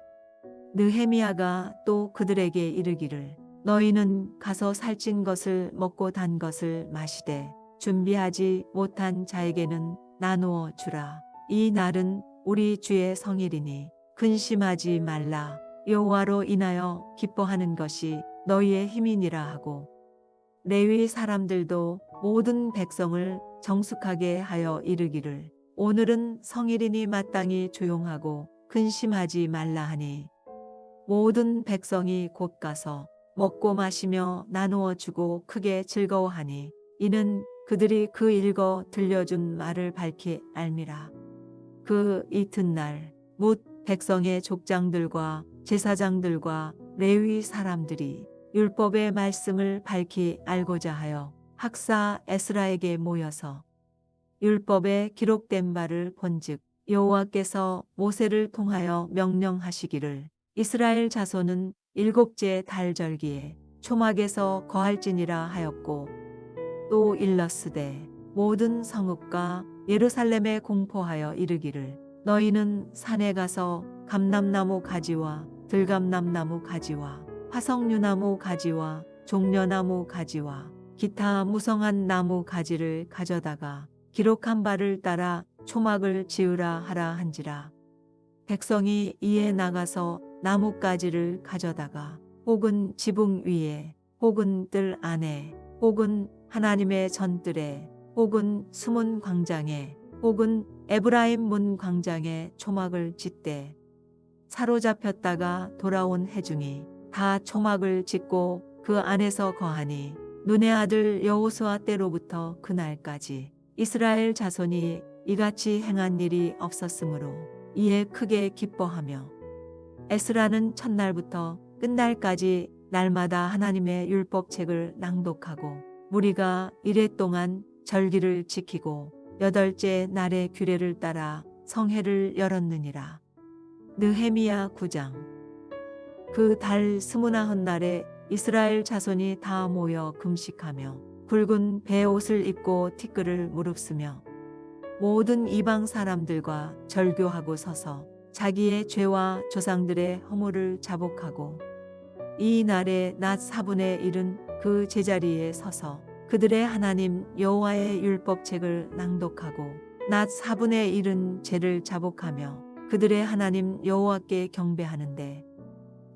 느헤미야가 또 그들에게 이르기를 너희는 가서 살찐 것을 먹고 단 것을 마시되 준비하지 못한 자에게는 나누어 주라. 이 날은 우리 주의 성일이니 근심하지 말라. 여호와로 인하여 기뻐하는 것이 너희의 힘이니라 하고 레위 사람들도 모든 백성을 정숙하게 하여 이르기를 오늘은 성일이니 마땅히 조용하고 근심하지 말라 하니 모든 백성이 곧 가서 먹고 마시며 나누어 주고 크게 즐거워하니 이는 그들이 그 읽어 들려준 말을 밝히 알미라. 그 이튿날 뭇 백성의 족장들과 제사장들과 레위 사람들이 율법의 말씀을 밝히 알고자 하여 학사 에스라에게 모여서 율법에 기록된 바를 본즉 여호와께서 모세를 통하여 명령하시기를 이스라엘 자손은 일곱째 달 절기에 초막에서 거할지니라 하였고 또 일렀으되 모든 성읍과 예루살렘에 공포하여 이르기를 너희는 산에 가서 감람나무 가지와 들감람나무 가지와 화석류나무 가지와 종려나무 가지와 기타 무성한 나무 가지를 가져다가 기록한 바를 따라 초막을 지으라 하라 한지라. 백성이 이에 나가서 나뭇가지를 가져다가 혹은 지붕 위에 혹은 뜰 안에 혹은 하나님의 전뜰에 혹은 수문 광장에 혹은 에브라임 문 광장에 초막을 짓되 사로잡혔다가 돌아온 회중이 다 초막을 짓고 그 안에서 거하니 눈의 아들 여호수아 때로부터 그날까지 이스라엘 자손이 이같이 행한 일이 없었으므로 이에 크게 기뻐하며 에스라는 첫날부터 끝날까지 날마다 하나님의 율법책을 낭독하고 무리가 이레 동안 절기를 지키고 여덟째 날의 규례를 따라 성회를 열었느니라. 느헤미야 9장. 그 달 스무나흔 날에 이스라엘 자손이 다 모여 금식하며 굵은 베옷을 입고 티끌을 무릅쓰며 모든 이방 사람들과 절교하고 서서 자기의 죄와 조상들의 허물을 자복하고 이 날에 낮 4분의 1은 그 제자리에 서서 그들의 하나님 여호와의 율법책을 낭독하고 낮 4분의 1은 죄를 자복하며 그들의 하나님 여호와께 경배하는데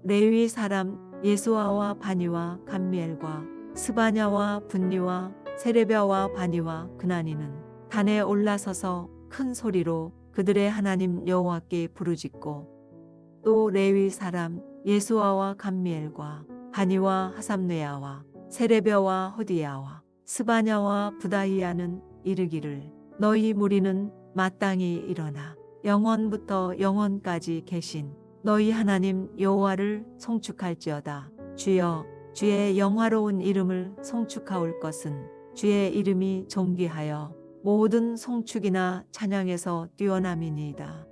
레위 사람 예수아와 바니와 감미엘과 스바냐와 분니와 세레비아와 바니와 그나니는 단에 올라서서 큰 소리로 그들의 하나님 여호와께 부르짖고 또 레위 사람 예수아와 감미엘과 바니와 하삼뇌아와 세레비아와 호디야와 스바냐와 부다히야는 이르기를 너희 무리는 마땅히 일어나 영원부터 영원까지 계신 너희 하나님 여호와를 송축할지어다. 주여 주의 영화로운 이름을 송축하올 것은 주의 이름이 존귀하여 모든 송축이나 찬양에서 뛰어남이니이다.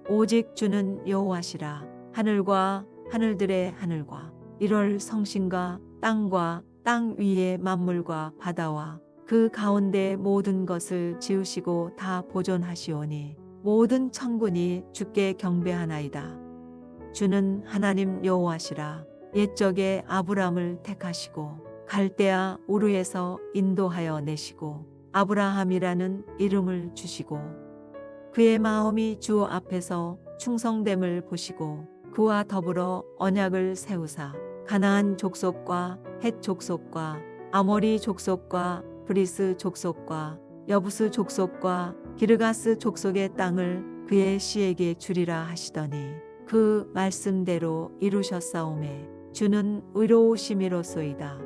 오직 주는 여호와시라. 하늘과 하늘들의 하늘과 이럴 성신과 땅과 땅 위의 만물과 바다와 그 가운데 모든 것을 지으시고 다 보존하시오니 모든 천군이 주께 경배하나이다. 주는 하나님 여호와시라. 옛적에 아브람을 택하시고 갈대아 우르에서 인도하여 내시고 아브라함이라는 이름을 주시고 그의 마음이 주 앞에서 충성됨을 보시고 그와 더불어 언약을 세우사 가나안 족속과 헷 족속과 아모리 족속과 브리스 족속과 여부스 족속과 기르가스 족속의 땅을 그의 씨에게 주리라 하시더니 그 말씀대로 이루셨사오매 주는 의로우심이로소이다.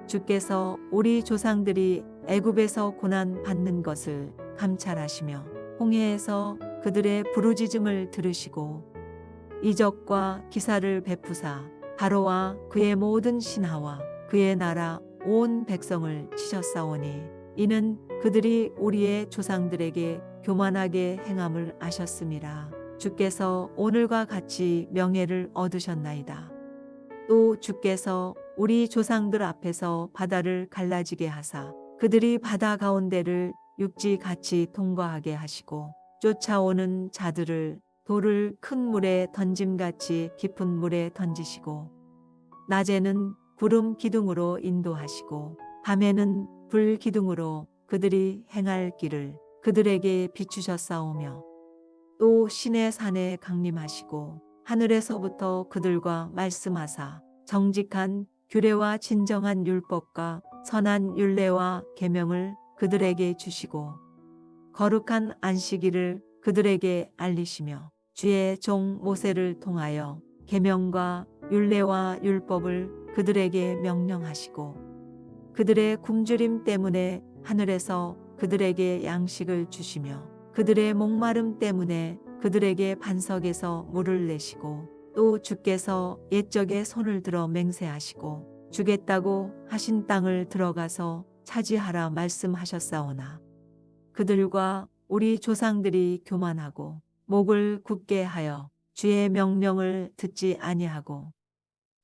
주께서 우리 조상들이 애굽에서 고난 받는 것을 감찰하시며 홍해에서 그들의 부르짖음을 들으시고 이적과 기사를 베푸사 바로와 그의 모든 신하와 그의 나라 온 백성을 치셨사오니 이는 그들이 우리의 조상들에게 교만하게 행함을 아셨음이라. 주께서 오늘과 같이 명예를 얻으셨나이다. 또 주께서 우리 조상들 앞에서 바다를 갈라지게 하사 그들이 바다 가운데를 육지같이 통과하게 하시고 쫓아오는 자들을 돌을 큰 물에 던짐같이 깊은 물에 던지시고 낮에는 구름 기둥으로 인도하시고 밤에는 불 기둥으로 그들이 행할 길을 그들에게 비추셨사오며 또 신의 산에 강림하시고 하늘에서부터 그들과 말씀하사 정직한 규례와 진정한 율법과 선한 율례와 계명을 그들에게 주시고 거룩한 안식일을 그들에게 알리시며 주의 종 모세를 통하여 계명과 율례와 율법을 그들에게 명령하시고 그들의 굶주림 때문에 하늘에서 그들에게 양식을 주시며 그들의 목마름 때문에 그들에게 반석에서 물을 내시고 또 주께서 옛적에 손을 들어 맹세하시고 주겠다고 하신 땅을 들어가서 차지하라 말씀하셨사오나 그들과 우리 조상들이 교만하고 목을 굳게 하여 주의 명령을 듣지 아니하고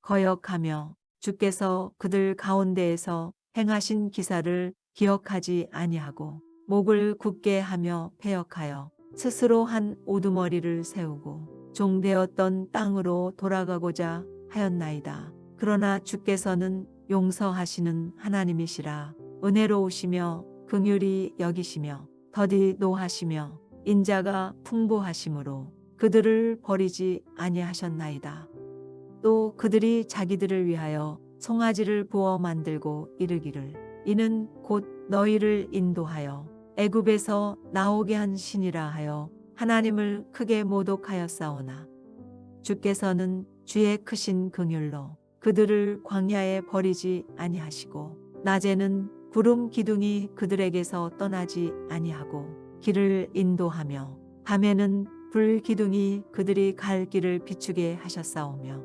거역하며 주께서 그들 가운데에서 행하신 기사를 기억하지 아니하고 목을 굳게 하며 패역하여 스스로 한 우두머리를 세우고 종되었던 땅으로 돌아가고자 하였나이다. 그러나 주께서는 용서하시는 하나님이시라. 은혜로우시며 긍휼히 여기시며 더디 노하시며 인자가 풍부하심으로 그들을 버리지 아니하셨나이다. 또 그들이 자기들을 위하여 송아지를 부어 만들고 이르기를 이는 곧 너희를 인도하여 애굽에서 나오게 한 신이라 하여 하나님을 크게 모독하였사오나 주께서는 주의 크신 긍휼로 그들을 광야에 버리지 아니하시고 낮에는 구름 기둥이 그들에게서 떠나지 아니하고 길을 인도하며 밤에는 불 기둥이 그들이 갈 길을 비추게 하셨사오며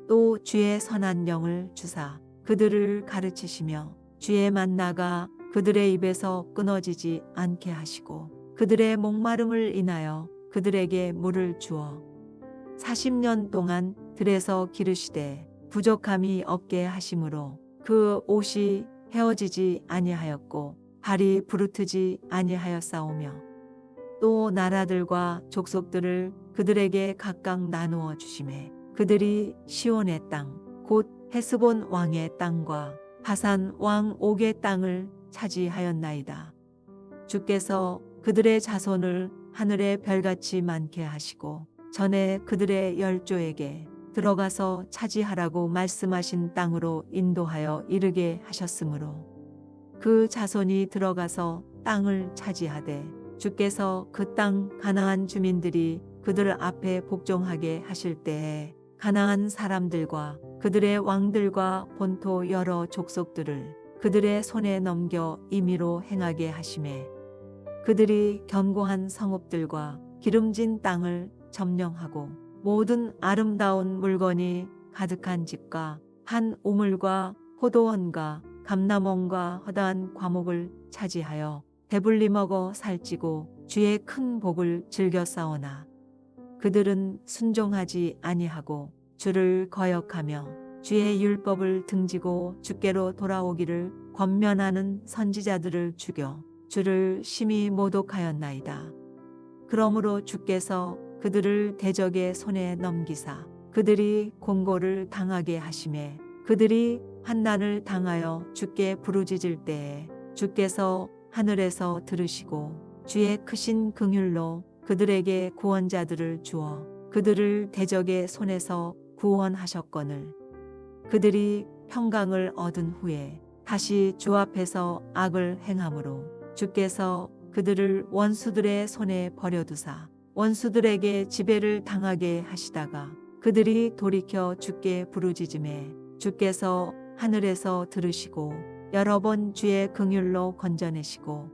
또 주의 선한 영을 주사 그들을 가르치시며 주의 만나가 그들의 입에서 끊어지지 않게 하시고 그들의 목마름을 인하여 그들에게 물을 주어 40년 동안 들에서 기르시되 부족함이 없게 하심으로 그 옷이 헤어지지 아니하였고 발이 부르트지 아니하였사오며 또 나라들과 족속들을 그들에게 각각 나누어 주시매 그들이 시온의 땅 곧 헤스본 왕의 땅과 바산 왕 옥의 땅을 차지하였나이다. 주께서 그들의 자손을 하늘의 별같이 많게 하시고 전에 그들의 열조에게 들어가서 차지하라고 말씀하신 땅으로 인도하여 이르게 하셨으므로 그 자손이 들어가서 땅을 차지하되 주께서 그 땅 가나안 주민들이 그들 앞에 복종하게 하실 때에 가나안 사람들과 그들의 왕들과 본토 여러 족속들을 그들의 손에 넘겨 임의로 행하게 하시매 그들이 견고한 성읍들과 기름진 땅을 점령하고 모든 아름다운 물건이 가득한 집과 한 우물과 포도원과 감람원과 허다한 과목을 차지하여 배불리 먹어 살찌고 주의 큰 복을 즐겨 싸우나 그들은 순종하지 아니하고 주를 거역하며 주의 율법을 등지고 주께로 돌아오기를 권면하는 선지자들을 죽여 주를 심히 모독하였나이다. 그러므로 주께서 그들을 대적의 손에 넘기사 그들이 공고를 당하게 하시매 그들이 환난을 당하여 주께 부르짖을 때에 주께서 하늘에서 들으시고 주의 크신 긍휼로 그들에게 구원자들을 주어 그들을 대적의 손에서 구원하셨거늘 그들이 평강을 얻은 후에 다시 주 앞에서 악을 행함으로 주께서 그들을 원수들의 손에 버려두사 원수들에게 지배를 당하게 하시다가 그들이 돌이켜 주께 부르짖음에 주께서 하늘에서 들으시고 여러 번 주의 긍휼로 건져내시고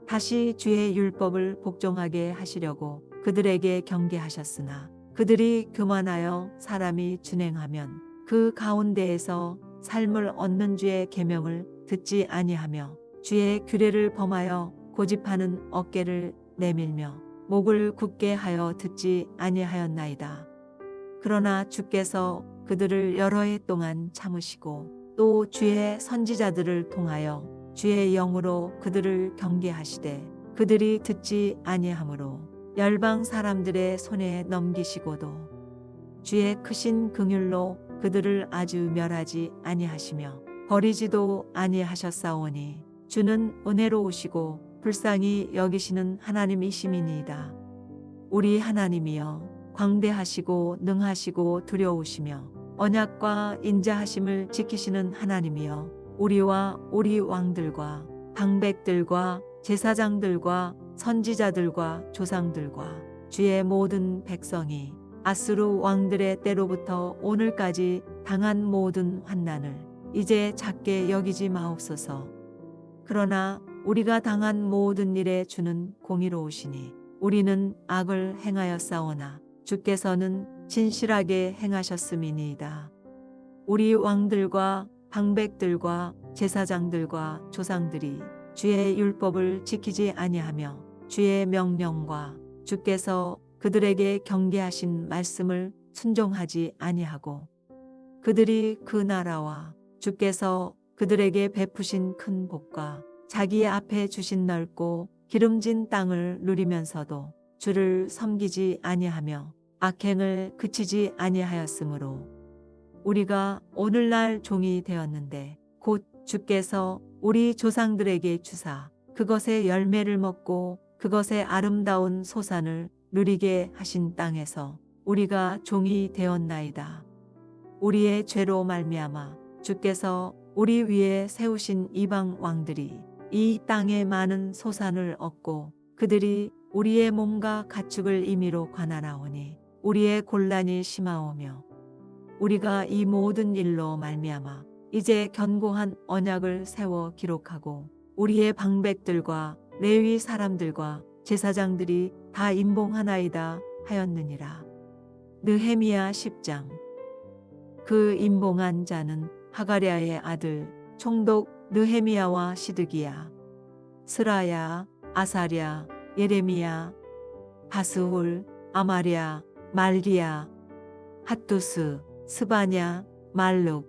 다시 주의 율법을 복종하게 하시려고 그들에게 경계하셨으나 그들이 교만하여 사람이 준행하면 그 가운데에서 삶을 얻는 주의 계명을 듣지 아니하며 주의 규례를 범하여 고집하는 어깨를 내밀며 목을 굳게 하여 듣지 아니하였나이다. 그러나 주께서 그들을 여러 해 동안 참으시고 또 주의 선지자들을 통하여 주의 영으로 그들을 경계하시되 그들이 듣지 아니하므로 열방 사람들의 손에 넘기시고도 주의 크신 긍휼로 그들을 아주 멸하지 아니하시며 버리지도 아니하셨사오니 주는 은혜로우시고 불쌍히 여기시는 하나님이심이니이다. 우리 하나님이여 광대하시고 능하시고 두려우시며 언약과 인자하심을 지키시는 하나님이여 우리와 우리 왕들과 방백들과 제사장들과 선지자들과 조상들과 주의 모든 백성이 아수르 왕들의 때로부터 오늘까지 당한 모든 환난을 이제 작게 여기지 마옵소서. 그러나 우리가 당한 모든 일에 주는 공의로우시니 우리는 악을 행하였사오나 주께서는 진실하게 행하셨음이니이다. 우리 왕들과 방백들과 제사장들과 조상들이 주의 율법을 지키지 아니하며 주의 명령과 주께서 그들에게 경계하신 말씀을 순종하지 아니하고 그들이 그 나라와 주께서 그들에게 베푸신 큰 복과 자기 앞에 주신 넓고 기름진 땅을 누리면서도 주를 섬기지 아니하며 악행을 그치지 아니하였으므로 우리가 오늘날 종이 되었는데 곧 주께서 우리 조상들에게 주사 그것의 열매를 먹고 그것의 아름다운 소산을 누리게 하신 땅에서 우리가 종이 되었나이다. 우리의 죄로 말미암아 주께서 우리 위에 세우신 이방 왕들이 이 땅의 많은 소산을 얻고 그들이 우리의 몸과 가축을 임의로 관할하오니 우리의 곤란이 심하오며 우리가 이 모든 일로 말미암아 이제 견고한 언약을 세워 기록하고 우리의 방백들과 레위 사람들과 제사장들이 다 임봉하나이다 하였느니라. 느헤미야 10장. 그 임봉한 자는 하가랴의 아들 총독 느헤미야와 시드기야, 스라야, 아사랴, 예레미야, 바스훌, 아마랴, 말기야, 핫두스, 스바냐, 말룩,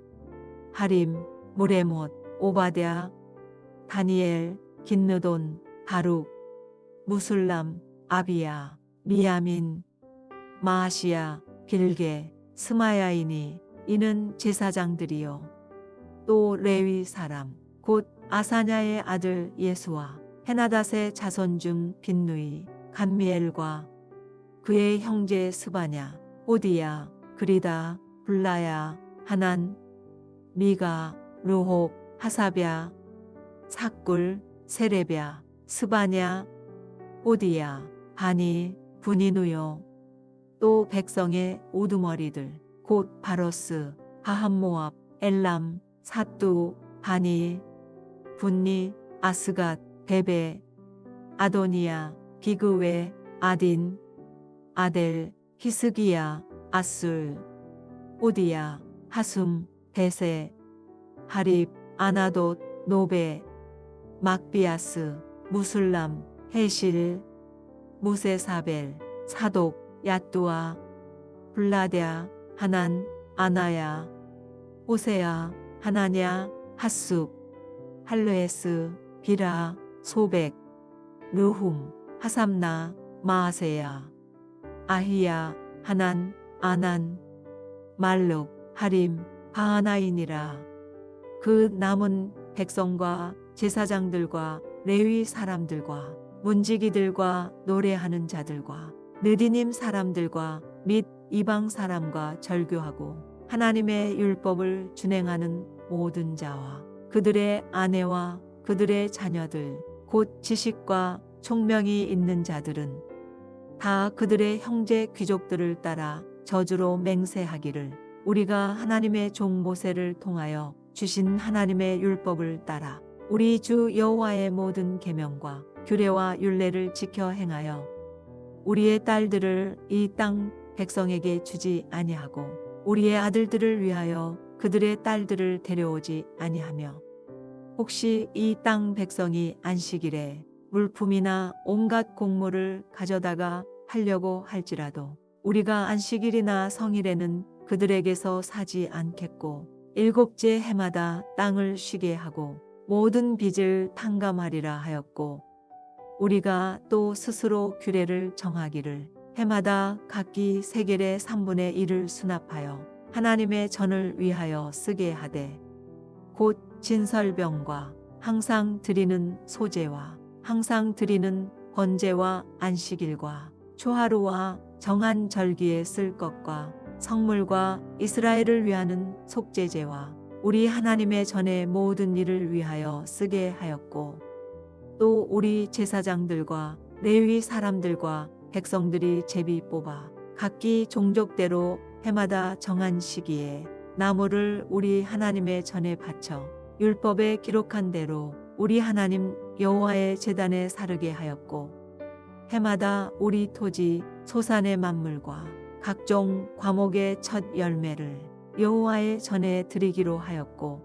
하림, 무레못, 오바댜, 다니엘, 긴느돈, 바룩, 무술람, 아비야, 미야민, 마아시야, 빌게, 스마야이니 이는 제사장들이요. 또 레위 사람 곧 아사냐의 아들 예수와 헤나닷의 자손 중 빈누이, 간미엘과 그의 형제 스바냐, 오디야, 그리다, 블라야, 하난, 미가, 르홉, 하사랴, 삭굴, 세레랴, 스바냐, 오디야, 바니, 분이누요. 또 백성의 우두머리들 곧 바로스, 하함모압, 엘람, 사뚜, 바니, 분니, 아스갓, 베베, 아도니아, 비그웨, 아딘, 아델, 히스기야, 아술, 오디야, 하숨, 베세, 하립, 아나돗, 노베, 막비아스, 무술람, 헤실, 무세사벨, 사독, 야뚜아, 블라랴, 하난, 아나야, 오세야, 하나냐, 핫숙, 할르에스, 비라, 소백, 르훔, 하삼나, 마아세야, 아히야, 하난, 아난, 말룩, 하림, 바하나인이라. 그 남은 백성과 제사장들과 레위 사람들과 문지기들과 노래하는 자들과 느디님 사람들과 및 이방 사람과 절교하고 하나님의 율법을 준행하는 모든 자와 그들의 아내와 그들의 자녀들 곧 지식과 총명이 있는 자들은 다 그들의 형제 귀족들을 따라 저주로 맹세하기를 우리가 하나님의 종 모세를 통하여 주신 하나님의 율법을 따라 우리 주 여호와의 모든 계명과 규례와 율례를 지켜 행하여 우리의 딸들을 이 땅 백성에게 주지 아니하고 우리의 아들들을 위하여 그들의 딸들을 데려오지 아니하며 혹시 이 땅 백성이 안식일에 물품이나 온갖 곡물을 가져다가 팔려고 할지라도 우리가 안식일이나 성일에는 그들에게서 사지 않겠고 일곱째 해마다 땅을 쉬게 하고 모든 빚을 탕감하리라 하였고 우리가 또 스스로 규례를 정하기를 해마다 각기 세겔의 3분의 1을 수납하여 하나님의 전을 위하여 쓰게 하되 곧 진설병과 항상 드리는 소제와 항상 드리는 번제와 안식일과 초하루와 정한 절기에 쓸 것과 성물과 이스라엘을 위하는 속죄제와 우리 하나님의 전의 모든 일을 위하여 쓰게 하였고 또 우리 제사장들과 레위 사람들과 백성들이 제비 뽑아 각기 종족대로 해마다 정한 시기에 나무를 우리 하나님의 전에 바쳐 율법에 기록한 대로 우리 하나님 여호와의 제단에 사르게 하였고 해마다 우리 토지 소산의 만물과 각종 과목의 첫 열매를 여호와의 전에 드리기로 하였고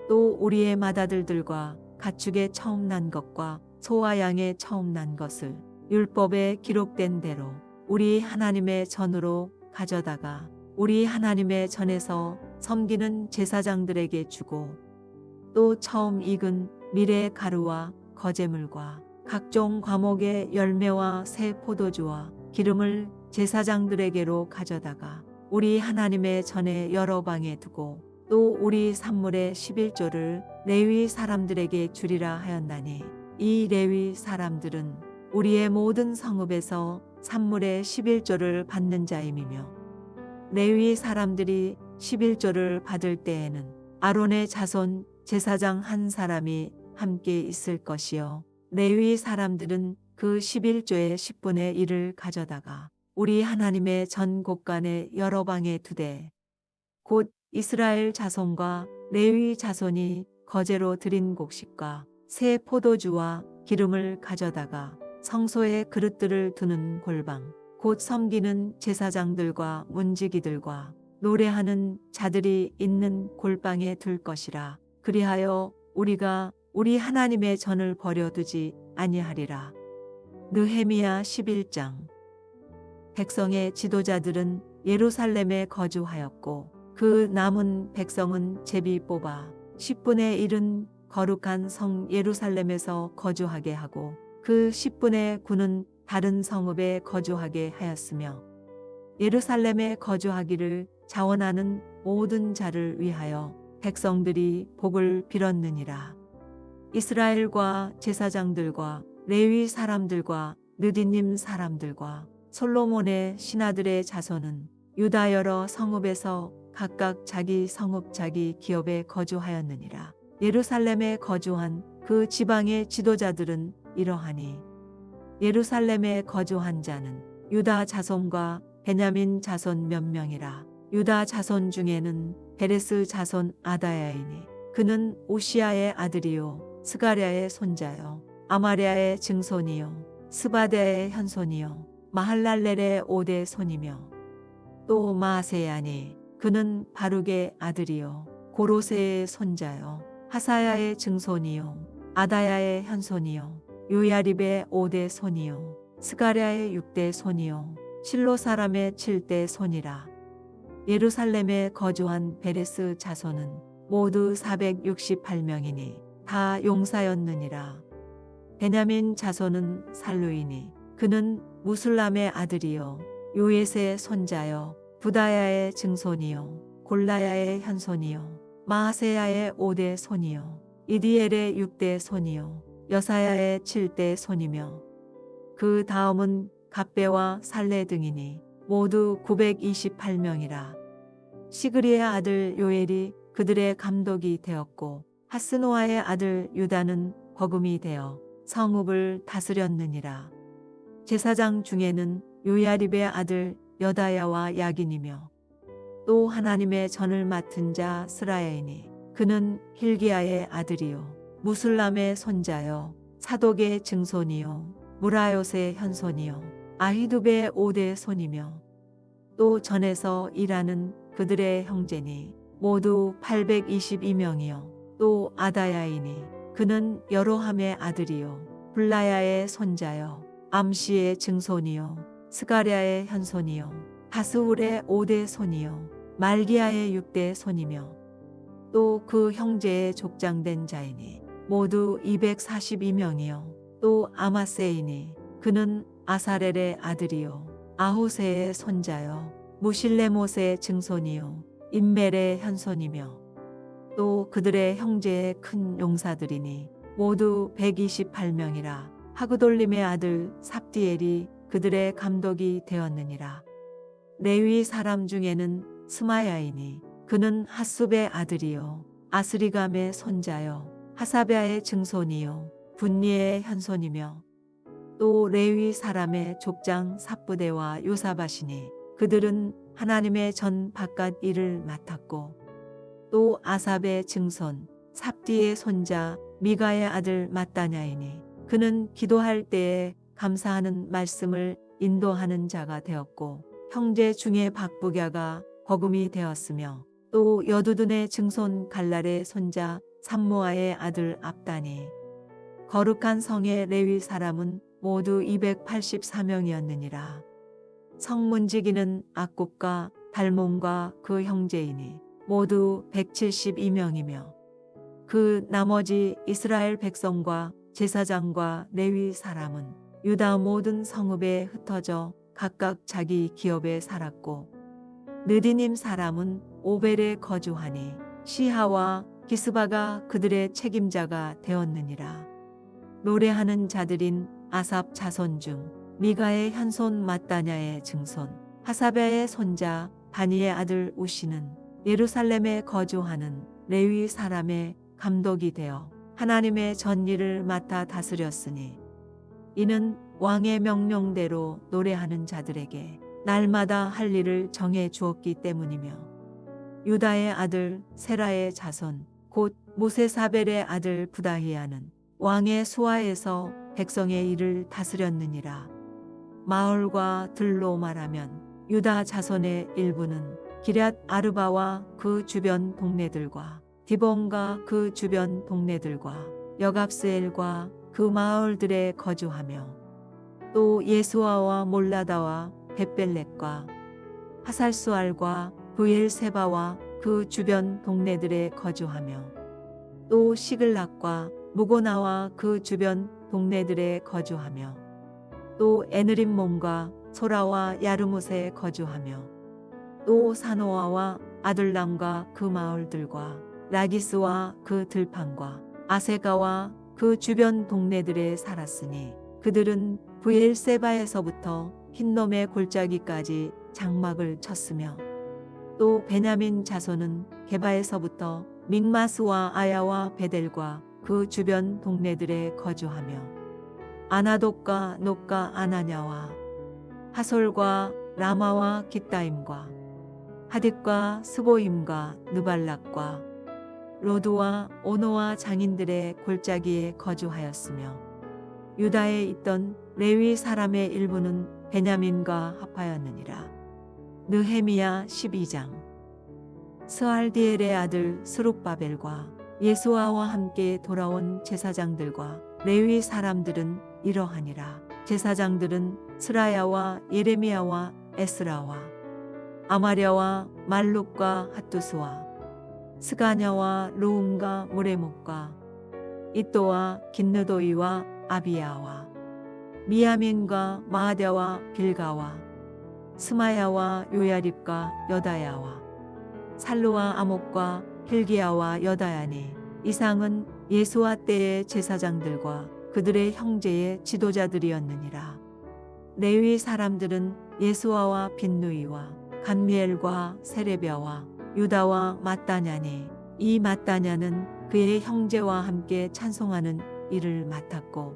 또 우리의 맏아들들과 가축의 처음 난 것과 소와 양의 처음 난 것을 율법에 기록된 대로 우리 하나님의 전으로 가져다가 우리 하나님의 전에서 섬기는 제사장들에게 주고 또 처음 익은 밀의 가루와 거제물과 각종 과목의 열매와 새 포도주와 기름을 제사장들에게로 가져다가 우리 하나님의 전에 여러 방에 두고 또 우리 산물의 11조를 레위 사람들에게 주리라 하였나니 이 레위 사람들은 우리의 모든 성읍에서 산물의 11조를 받는 자임이며 레위 사람들이 11조를 받을 때에는 아론의 자손 제사장 한 사람이 함께 있을 것이요 레위 사람들은 그 11조의 10분의 1을 가져다가 우리 하나님의 전 곳간의 여러 방에 두되 곧 이스라엘 자손과 레위 자손이 거제로 드린 곡식과 새 포도주와 기름을 가져다가 성소에 그릇들을 두는 골방 곧 섬기는 제사장들과 문지기들과 노래하는 자들이 있는 골방에 둘 것이라. 그리하여 우리가 우리 하나님의 전을 버려두지 아니하리라. 느헤미야 11장. 백성의 지도자들은 예루살렘에 거주하였고 그 남은 백성은 제비 뽑아 10분의 1은 거룩한 성 예루살렘에서 거주하게 하고 그 10분의 9는 다른 성읍에 거주하게 하였으며 예루살렘에 거주하기를 자원하는 모든 자를 위하여 백성들이 복을 빌었느니라. 이스라엘과 제사장들과 레위 사람들과 느디님 사람들과 솔로몬의 신하들의 자손은 유다 여러 성읍에서 각각 자기 성읍 자기 기업에 거주하였느니라. 예루살렘에 거주한 그 지방의 지도자들은 이러하니 예루살렘에 거주한 자는 유다 자손과 베냐민 자손 몇 명이라. 유다 자손 중에는 베레스 자손 아다야이니 그는 우시아의 아들이요 스가랴의 손자요 아마랴의 증손이요 스바데의 현손이요 마할랄렐의 5대 손이며 또 마아세야니 그는 바룩의 아들이요 고로세의 손자요 하사야의 증손이요 아다야의 현손이요 요야립의 5대 손이요 스가랴의 6대 손이요 실로 사람의 7대 손이라. 예루살렘에 거주한 베레스 자손은 모두 468명이니 다 용사였느니라. 베냐민 자손은 살루이니 그는 무술람의 아들이요 요엣의 손자요 부다야의 증손이요 골라야의 현손이요 마하세야의 5대 손이요 이디엘의 6대 손이요 여사야의 7대 손이며 그 다음은 갑배와 살레 등이니 모두 928명이라. 시그리의 아들 요엘이 그들의 감독이 되었고 하스노아의 아들 유다는 버금이 되어 성읍을 다스렸느니라. 제사장 중에는 요야립의 아들 여다야와 야긴이며 또 하나님의 전을 맡은 자 스라야이니 그는 힐기야의 아들이요 무술람의 손자요 사독의 증손이요 무라요스의 현손이요 아히두베의 5대 손이며 또 전에서 일하는 그들의 형제니 모두 822명이요 또 아다야이니 그는 여로함의 아들이요 블라야의 손자요 암시의 증손이요 스가랴의 현손이요 하스울의 5대 손이요 말기야의 6대 손이며 또 그 형제의 족장된 자이니 모두 242명이요 또 아마세이니 그는 아사렐의 아들이요 아호세의 손자요 무실레못의 증손이요 임멜의 현손이며 또 그들의 형제의 큰 용사들이니 모두 128명이라. 하그돌림의 아들 삽디엘이 그들의 감독이 되었느니라. 레위 사람 중에는 스마야이니 그는 핫숲의 아들이요 아스리감의 손자요 하사베아의 증손이요 분니의 현손이며 또 레위 사람의 족장 삽부대와 요사바시니 그들은 하나님의 전 바깥 일을 맡았고 또 아삽의 증손 삽디의 손자 미가의 아들 마따냐이니 그는 기도할 때에 감사하는 말씀을 인도하는 자가 되었고 형제 중에 박부갸가 버금이 되었으며 또 여두둔의 증손 갈랄의 손자 삼모아의 아들 압다니 거룩한 성의 레위 사람은 모두 284명이었느니라. 성문지기는 악굽과 달몬과 그 형제이니 모두 172명이며 그 나머지 이스라엘 백성과 제사장과 레위 사람은 유다 모든 성읍에 흩어져 각각 자기 기업에 살았고 느디님 사람은 오벨에 거주하니 시하와 기스바가 그들의 책임자가 되었느니라. 노래하는 자들인 아삽 자손 중 미가의 현손 마따냐의 증손 하사베의 손자 바니의 아들 우시는 예루살렘에 거주하는 레위 사람의 감독이 되어 하나님의 전일을 맡아 다스렸으니 이는 왕의 명령대로 노래하는 자들에게 날마다 할 일을 정해 주었기 때문이며 유다의 아들 세라의 자손 곧 무세사벨의 아들 부다히야는 왕의 수하에서 백성의 일을 다스렸느니라. 마을과 들로 말하면 유다 자손의 일부는 기럇 아르바와 그 주변 동네들과 디본과 그 주변 동네들과 여갑스엘과 그 마을들에 거주하며 또 예수아와 몰라다와 벳벨렛과 하살수알과 부엘세바와 그 주변 동네들에 거주하며 또 시글락과 무고나와 그 주변 동네들에 거주하며 또 에느림몬과 소라와 야르뭇에 거주하며 또 사노아와 아둘람과 그 마을들과 라기스와 그 들판과 아세가와 그 주변 동네들에 살았으니 그들은 브엘세바에서부터 흰놈의 골짜기까지 장막을 쳤으며 또 베냐민 자손은 게바에서부터 믹마스와 아야와 베델과 그 주변 동네들에 거주하며 아나돗과 녹과 아나냐와 하솔과 라마와 깃다임과 하딧과 스보임과 느발락과 로드와 오노와 장인들의 골짜기에 거주하였으며 유다에 있던 레위 사람의 일부는 베냐민과 합하였느니라. 느헤미야 12장. 스알디엘의 아들 스룹바벨과 예수아와 함께 돌아온 제사장들과 레위 사람들은 이러하니라. 제사장들은 스라야와 예레미야와 에스라와 아마랴와 말룩과 핫두스와 스가냐와 루움과 모레목과 이또와 긴느도이와 아비야와 미야민과 마하랴와 빌가와 스마야와 요야립과 여다야와 살루와 아목과 힐기야와 여다야니 이상은 예수와 때의 제사장들과 그들의 형제의 지도자들이었느니라. 레위 사람들은 예수아와 빈누이와 감미엘과 세레비아와 유다와 마따냐니 이 마따냐는 그의 형제와 함께 찬송하는 일을 맡았고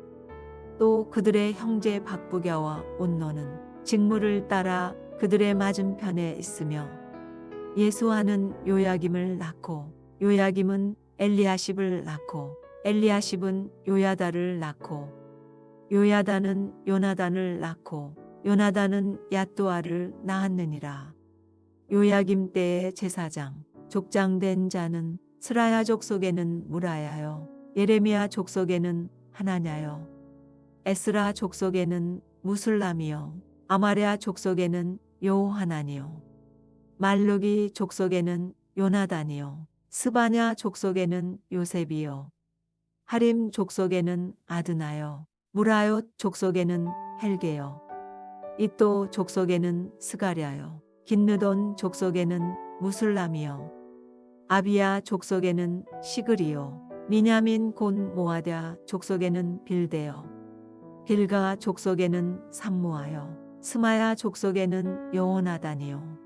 또 그들의 형제 박부갸와 온노는 직무를 따라 그들의 맞은편에 있으며 예수아는 요야김을 낳고 요야김은 엘리야십을 낳고 엘리야십은 요야다를 낳고 요야다는 요나단을 낳고 요나단은 야뚜아를 낳았느니라. 요야김 때의 제사장 족장된 자는 스라야 족속에는 무라야요 예레미야 족속에는 하나냐요 에스라 족속에는 무술람이요 아마랴 족속에는 요하나니요 말루기 족속에는 요나단이요 스바냐 족속에는 요셉이요 하림 족속에는 아드나요 무라요 족속에는 헬게요 이또 족속에는 스가랴요 긴느돈 족속에는 무술람이요 아비야 족속에는 시그리요 미냐민 곤 모아랴 족속에는 빌데요 빌가 족속에는 삼무아요 스마야 족속에는 여호나단이요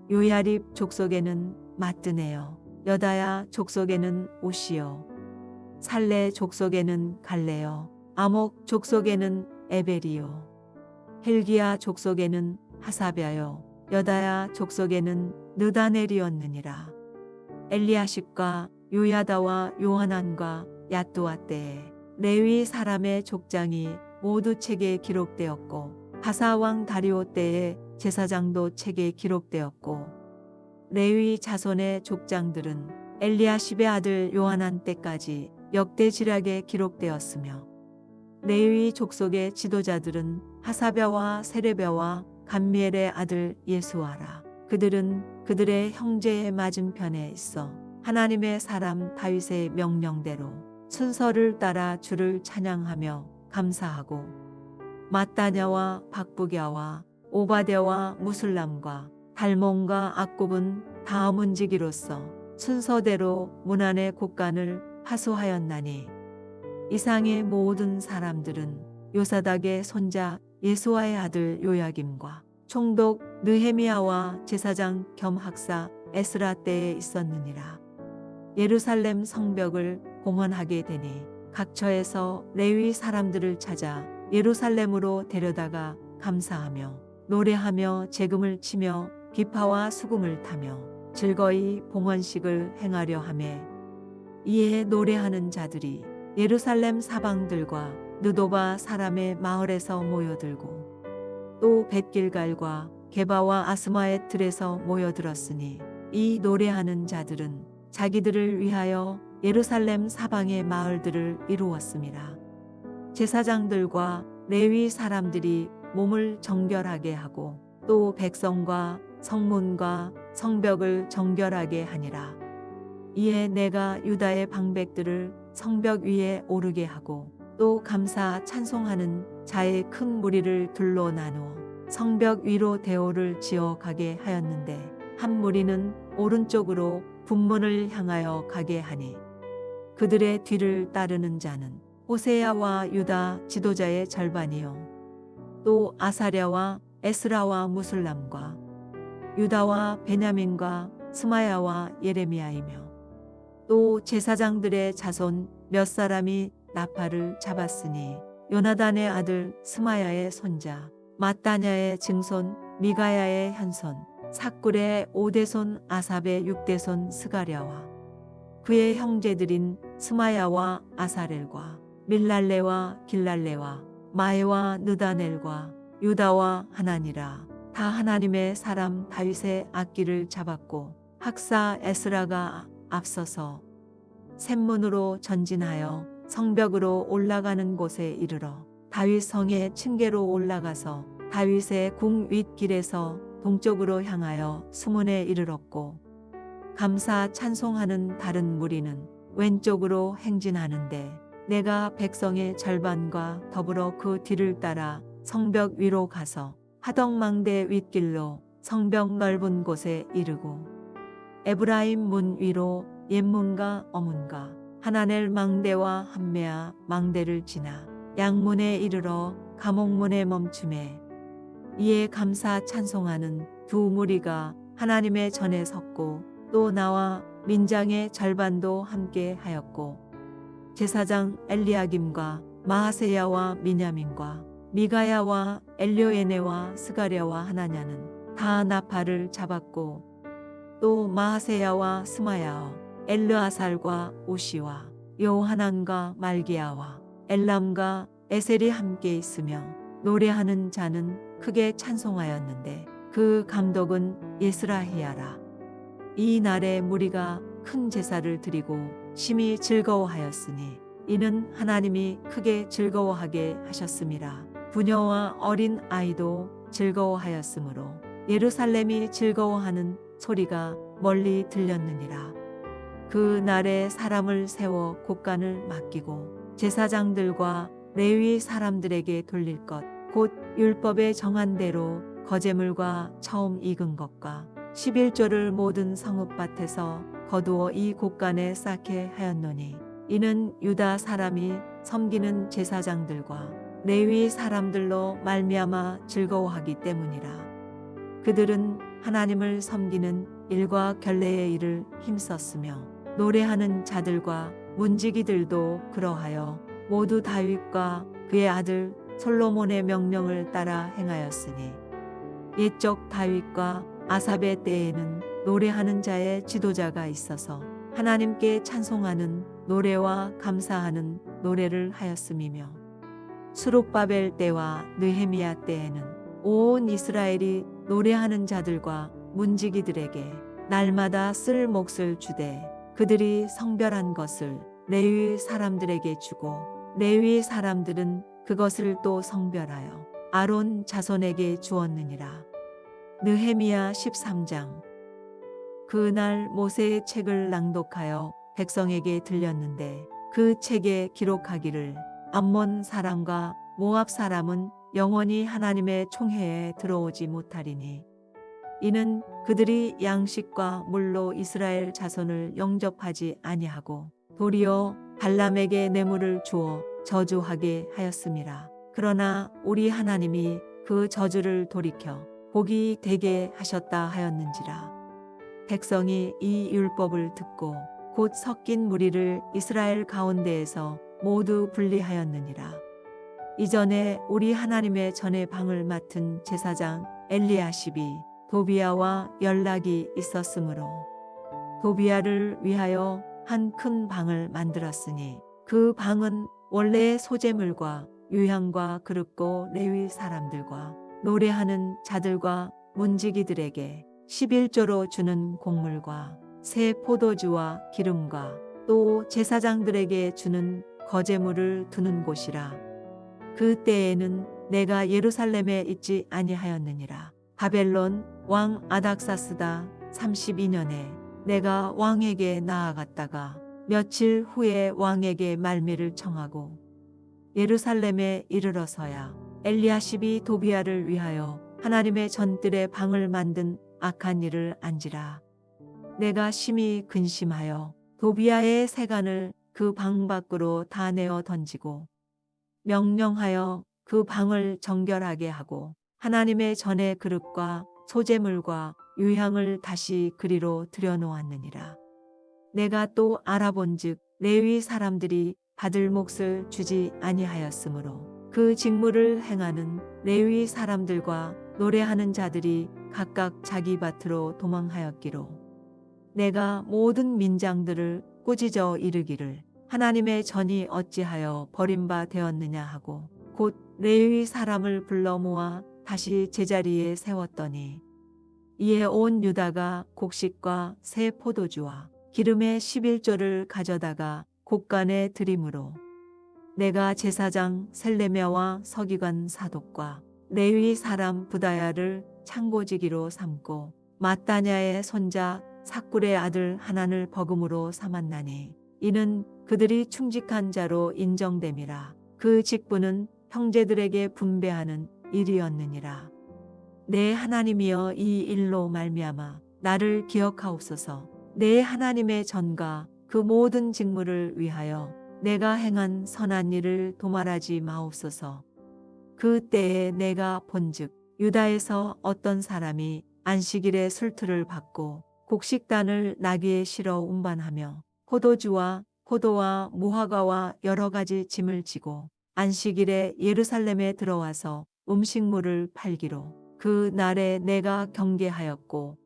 요야립 족속에는 마뜨네요 여다야 족속에는 오시요 살레 족속에는 갈레요 아목 족속에는 에벨이요 헬기야 족속에는 하사벼요 여다야 족속에는 느다넬이었느니라. 엘리야십과 요야다와 요하난과 야뚜아 때에 레위 사람의 족장이 모두 책에 기록되었고 바사 왕 다리오 때에 제사장도 책에 기록되었고 레위 자손의 족장들은 엘리야십의 아들 요하난 때까지 역대지략에 기록되었으며 레위 족속의 지도자들은 하사벼와 세레벼와 감미엘의 아들 예수아라. 그들은 그들의 형제의 맞은편에 있어 하나님의 사람 다윗의 명령대로 순서를 따라 주를 찬양하며 감사하고 마따냐와 박부갸와 오바댜와 무술람과 달몬과 악굽은 다음 운지기로서 순서대로 문안의 곡간을 하수하였나니 이상의 모든 사람들은 요사닥의 손자 예수아의 아들 요야김과 총독 느헤미야와 제사장 겸 학사 에스라 때에 있었느니라. 예루살렘 성벽을 공헌하게 되니 각처에서 레위 사람들을 찾아 예루살렘으로 데려다가 감사하며 노래하며 재금을 치며 기파와 수금을 타며 즐거이 봉헌식을 행하려 하매 이에 노래하는 자들이 예루살렘 사방들과 느도바 사람의 마을에서 모여들고 또 벳길갈과 게바와 아스마의 들에서 모여들었으니 이 노래하는 자들은 자기들을 위하여 예루살렘 사방의 마을들을 이루었습니다. 제사장들과 레위 사람들이 몸을 정결하게 하고 또 백성과 성문과 성벽을 정결하게 하니라. 이에 내가 유다의 방백들을 성벽 위에 오르게 하고 또 감사 찬송하는 자의 큰 무리를 둘로 나누어 성벽 위로 대오를 지어 가게 하였는데 한 무리는 오른쪽으로 분문을 향하여 가게 하니 그들의 뒤를 따르는 자는 호세야와 유다 지도자의 절반이요 또 아사랴와 에스라와 무술람과 유다와 베냐민과 스마야와 예레미야이며 또 제사장들의 자손 몇 사람이 나팔을 잡았으니 요나단의 아들 스마야의 손자 마따냐의 증손 미가야의 현손 삭굴의 5대손 아삽의 6대손 스가랴와 그의 형제들인 스마야와 아사렐과 밀랄레와 길랄레와 마에와 느다넬과 유다와 하나니라. 다 하나님의 사람 다윗의 악기를 잡았고 학사 에스라가 앞서서 샘문으로 전진하여 성벽으로 올라가는 곳에 이르러 다윗 성의 층계로 올라가서 다윗의 궁 윗길에서 동쪽으로 향하여 수문에 이르렀고 감사 찬송하는 다른 무리는 왼쪽으로 행진하는데 내가 백성의 절반과 더불어 그 뒤를 따라 성벽 위로 가서 하덕망대 윗길로 성벽 넓은 곳에 이르고 에브라임 문 위로 옛문과 어문과 하나넬 망대와 함메아 망대를 지나 양문에 이르러 감옥문에 멈춤에 이에 감사 찬송하는 두 무리가 하나님의 전에 섰고 또 나와 민장의 절반도 함께 하였고 제사장 엘리야김과 마하세야와 미냐민과 미가야와 엘료에네와 스가랴와 하나냐는 다 나팔을 잡았고 또 마하세야와 스마야와 엘르아살과 우시와 요하난과 말기야와 엘람과 에셀이 함께 있으며 노래하는 자는 크게 찬송하였는데 그 감독은 예스라히야라. 이 날에 무리가 큰 제사를 드리고 심히 즐거워하였으니 이는 하나님이 크게 즐거워하게 하셨음이라. 부녀와 어린 아이도 즐거워하였으므로 예루살렘이 즐거워하는 소리가 멀리 들렸느니라. 그 날에 사람을 세워 곳간을 맡기고 제사장들과 레위 사람들에게 돌릴 것 곧 율법에 정한 대로 거제물과 처음 익은 것과 11조를 모든 성읍밭에서 거두어 이 곳간에 쌓게 하였노니 이는 유다 사람이 섬기는 제사장들과 레위 사람들로 말미암아 즐거워하기 때문이라. 그들은 하나님을 섬기는 일과 결례의 일을 힘썼으며 노래하는 자들과 문지기들도 그러하여 모두 다윗과 그의 아들 솔로몬의 명령을 따라 행하였으니 옛적 다윗과 아삽의 때에는 노래하는 자의 지도자가 있어서 하나님께 찬송하는 노래와 감사하는 노래를 하였음이며 수룹바벨 때와 느헤미야 때에는 온 이스라엘이 노래하는 자들과 문지기들에게 날마다 쓸 몫을 주되 그들이 성별한 것을 레위 사람들에게 주고 레위 사람들은 그것을 또 성별하여 아론 자손에게 주었느니라. 느헤미야 13장. 그날 모세의 책을 낭독하여 백성에게 들렸는데 그 책에 기록하기를 암몬 사람과 모압 사람은 영원히 하나님의 총회에 들어오지 못하리니 이는 그들이 양식과 물로 이스라엘 자손을 영접하지 아니하고 도리어 발람에게 뇌물을 주어 저주하게 하였음이라. 그러나 우리 하나님이 그 저주를 돌이켜 복이 되게 하셨다 하였는지라. 백성이 이 율법을 듣고 곧 섞인 무리를 이스라엘 가운데에서 모두 분리하였느니라. 이전에 우리 하나님의 전에 방을 맡은 제사장 엘리야십이 도비야와 연락이 있었으므로 도비야를 위하여 한 큰 방을 만들었으니 그 방은 원래의 소재물과 유향과 그릇고 레위 사람들과 노래하는 자들과 문지기들에게 11조로 주는 곡물과 새 포도주와 기름과 또 제사장들에게 주는 거제물을 두는 곳이라. 그 때에는 내가 예루살렘에 있지 아니하였느니라. 바벨론 왕 아닥사스다 32년에 내가 왕에게 나아갔다가 며칠 후에 왕에게 말미를 청하고 예루살렘에 이르러서야 엘리야십이 도비야를 위하여 하나님의 전뜰에 방을 만든 악한 일을 안지라. 내가 심히 근심하여 도비야의 세간을 그 방 밖으로 다 내어 던지고 명령하여 그 방을 정결하게 하고 하나님의 전의 그릇과 소재물과 유향을 다시 그리로 들여놓았느니라. 내가 또 알아본즉 레위 사람들이 받을 몫을 주지 아니하였으므로 그 직무를 행하는 레위 사람들과 노래하는 자들이 각각 자기 밭으로 도망하였기로 내가 모든 민장들을 꾸짖어 이르기를 하나님의 전이 어찌하여 버림바 되었느냐 하고 곧 레위 사람을 불러 모아 다시 제자리에 세웠더니 이에 온 유다가 곡식과 새 포도주와 기름의 11조를 가져다가 곡간에 드림으로 내가 제사장 셀레미야와 서기관 사독과 레위 사람 부다야를 창고지기로 삼고 마따냐의 손자 삭굴의 아들 하난을 버금으로 삼았나니 이는 그들이 충직한 자로 인정됨이라. 그 직분은 형제들에게 분배하는 일이었느니라. 내 하나님이여 이 일로 말미암아 나를 기억하옵소서. 내 하나님의 전과 그 모든 직무를 위하여 내가 행한 선한 일을 도말하지 마옵소서. 그 때에 내가 본즉 유다에서 어떤 사람이 안식일에 술틀을 받고 곡식단을 나귀에 실어 운반하며 포도주와 포도와 무화과와 여러 가지 짐을 지고 안식일에 예루살렘에 들어와서 음식물을 팔기로 그 날에 내가 경계하였고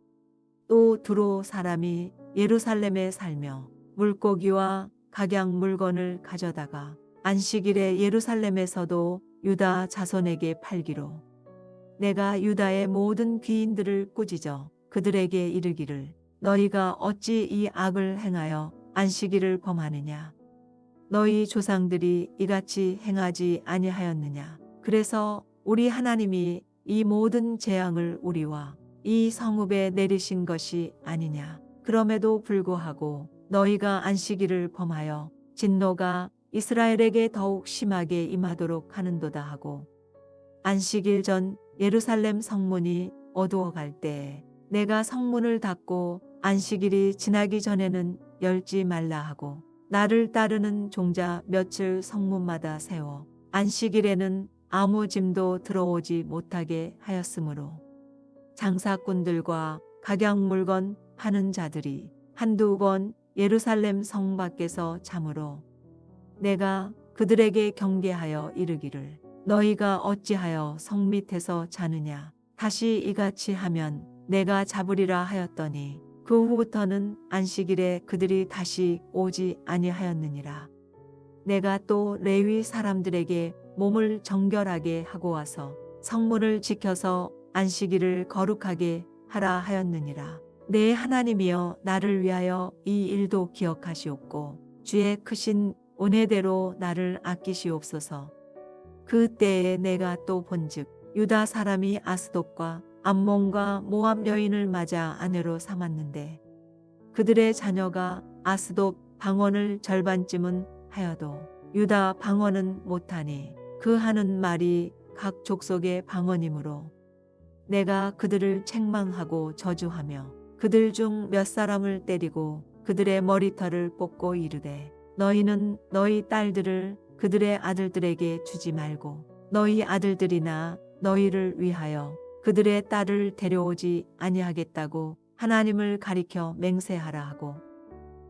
또 두로 사람이 예루살렘에 살며 물고기와 각양 물건을 가져다가 안식일에 예루살렘에서도 유다 자손에게 팔기로 내가 유다의 모든 귀인들을 꾸짖어 그들에게 이르기를 너희가 어찌 이 악을 행하여 안식일을 범하느냐. 너희 조상들이 이같이 행하지 아니하였느냐. 그래서 우리 하나님이 이 모든 재앙을 우리와 이 성읍에 내리신 것이 아니냐. 그럼에도 불구하고 너희가 안식일을 범하여 진노가 이스라엘에게 더욱 심하게 임하도록 하는도다 하고 안식일 전 예루살렘 성문이 어두워 갈 때에 내가 성문을 닫고 안식일이 지나기 전에는 열지 말라 하고 나를 따르는 종자 며칠 성문마다 세워 안식일에는 아무 짐도 들어오지 못하게 하였으므로 장사꾼들과 각양 물건 파는 자들이 한두 번 예루살렘 성 밖에서 잠으로 내가 그들에게 경계하여 이르기를 너희가 어찌하여 성 밑에서 자느냐. 다시 이같이 하면 내가 잡으리라 하였더니 그 후부터는 안식일에 그들이 다시 오지 아니하였느니라. 내가 또 레위 사람들에게 몸을 정결하게 하고 와서 성문을 지켜서 안식일을 거룩하게 하라 하였느니라. 내 하나님이여 나를 위하여 이 일도 기억하시옵고 주의 크신 은혜대로 나를 아끼시옵소서. 그 때에 내가 또 본즉 유다 사람이 아스돗과 암몬과 모압 여인을 맞아 아내로 삼았는데 그들의 자녀가 아스돗 방언을 절반쯤은 하여도 유다 방언은 못하니 그 하는 말이 각 족속의 방언이므로 내가 그들을 책망하고 저주하며 그들 중 몇 사람을 때리고 그들의 머리털을 뽑고 이르되 너희는 너희 딸들을 그들의 아들들에게 주지 말고 너희 아들들이나 너희를 위하여 그들의 딸을 데려오지 아니하겠다고 하나님을 가리켜 맹세하라 하고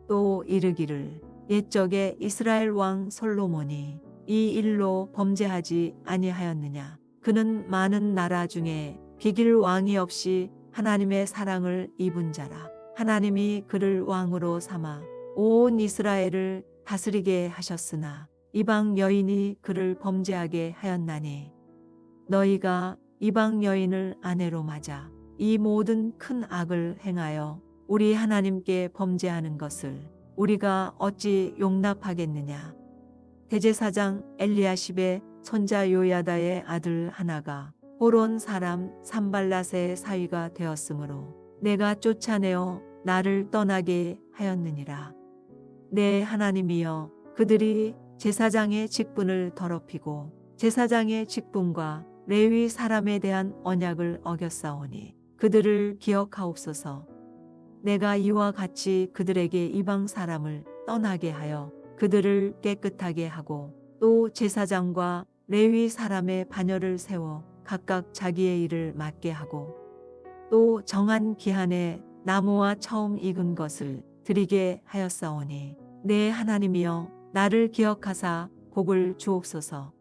또 이르기를 옛적에 이스라엘 왕 솔로몬이 이 일로 범죄하지 아니하였느냐. 그는 많은 나라 중에 비길 왕이 없이 하나님의 사랑을 입은 자라. 하나님이 그를 왕으로 삼아 온 이스라엘을 다스리게 하셨으나 이방 여인이 그를 범죄하게 하였나니 너희가 이방 여인을 아내로 맞아 이 모든 큰 악을 행하여 우리 하나님께 범죄하는 것을 우리가 어찌 용납하겠느냐. 대제사장 엘리야십의 손자 요야다의 아들 하나가 호론 사람 산발랏의 사위가 되었으므로 내가 쫓아내어 나를 떠나게 하였느니라. 내 하나님이여 그들이 제사장의 직분을 더럽히고 제사장의 직분과 레위 사람에 대한 언약을 어겼사오니 그들을 기억하옵소서. 내가 이와 같이 그들에게 이방 사람을 떠나게 하여 그들을 깨끗하게 하고 또 제사장과 레위 사람의 반열을 세워 각각 자기의 일을 맡게 하고 또 정한 기한에 나무와 처음 익은 것을 드리게 하였사오니 내 하나님이여 나를 기억하사 복을 주옵소서.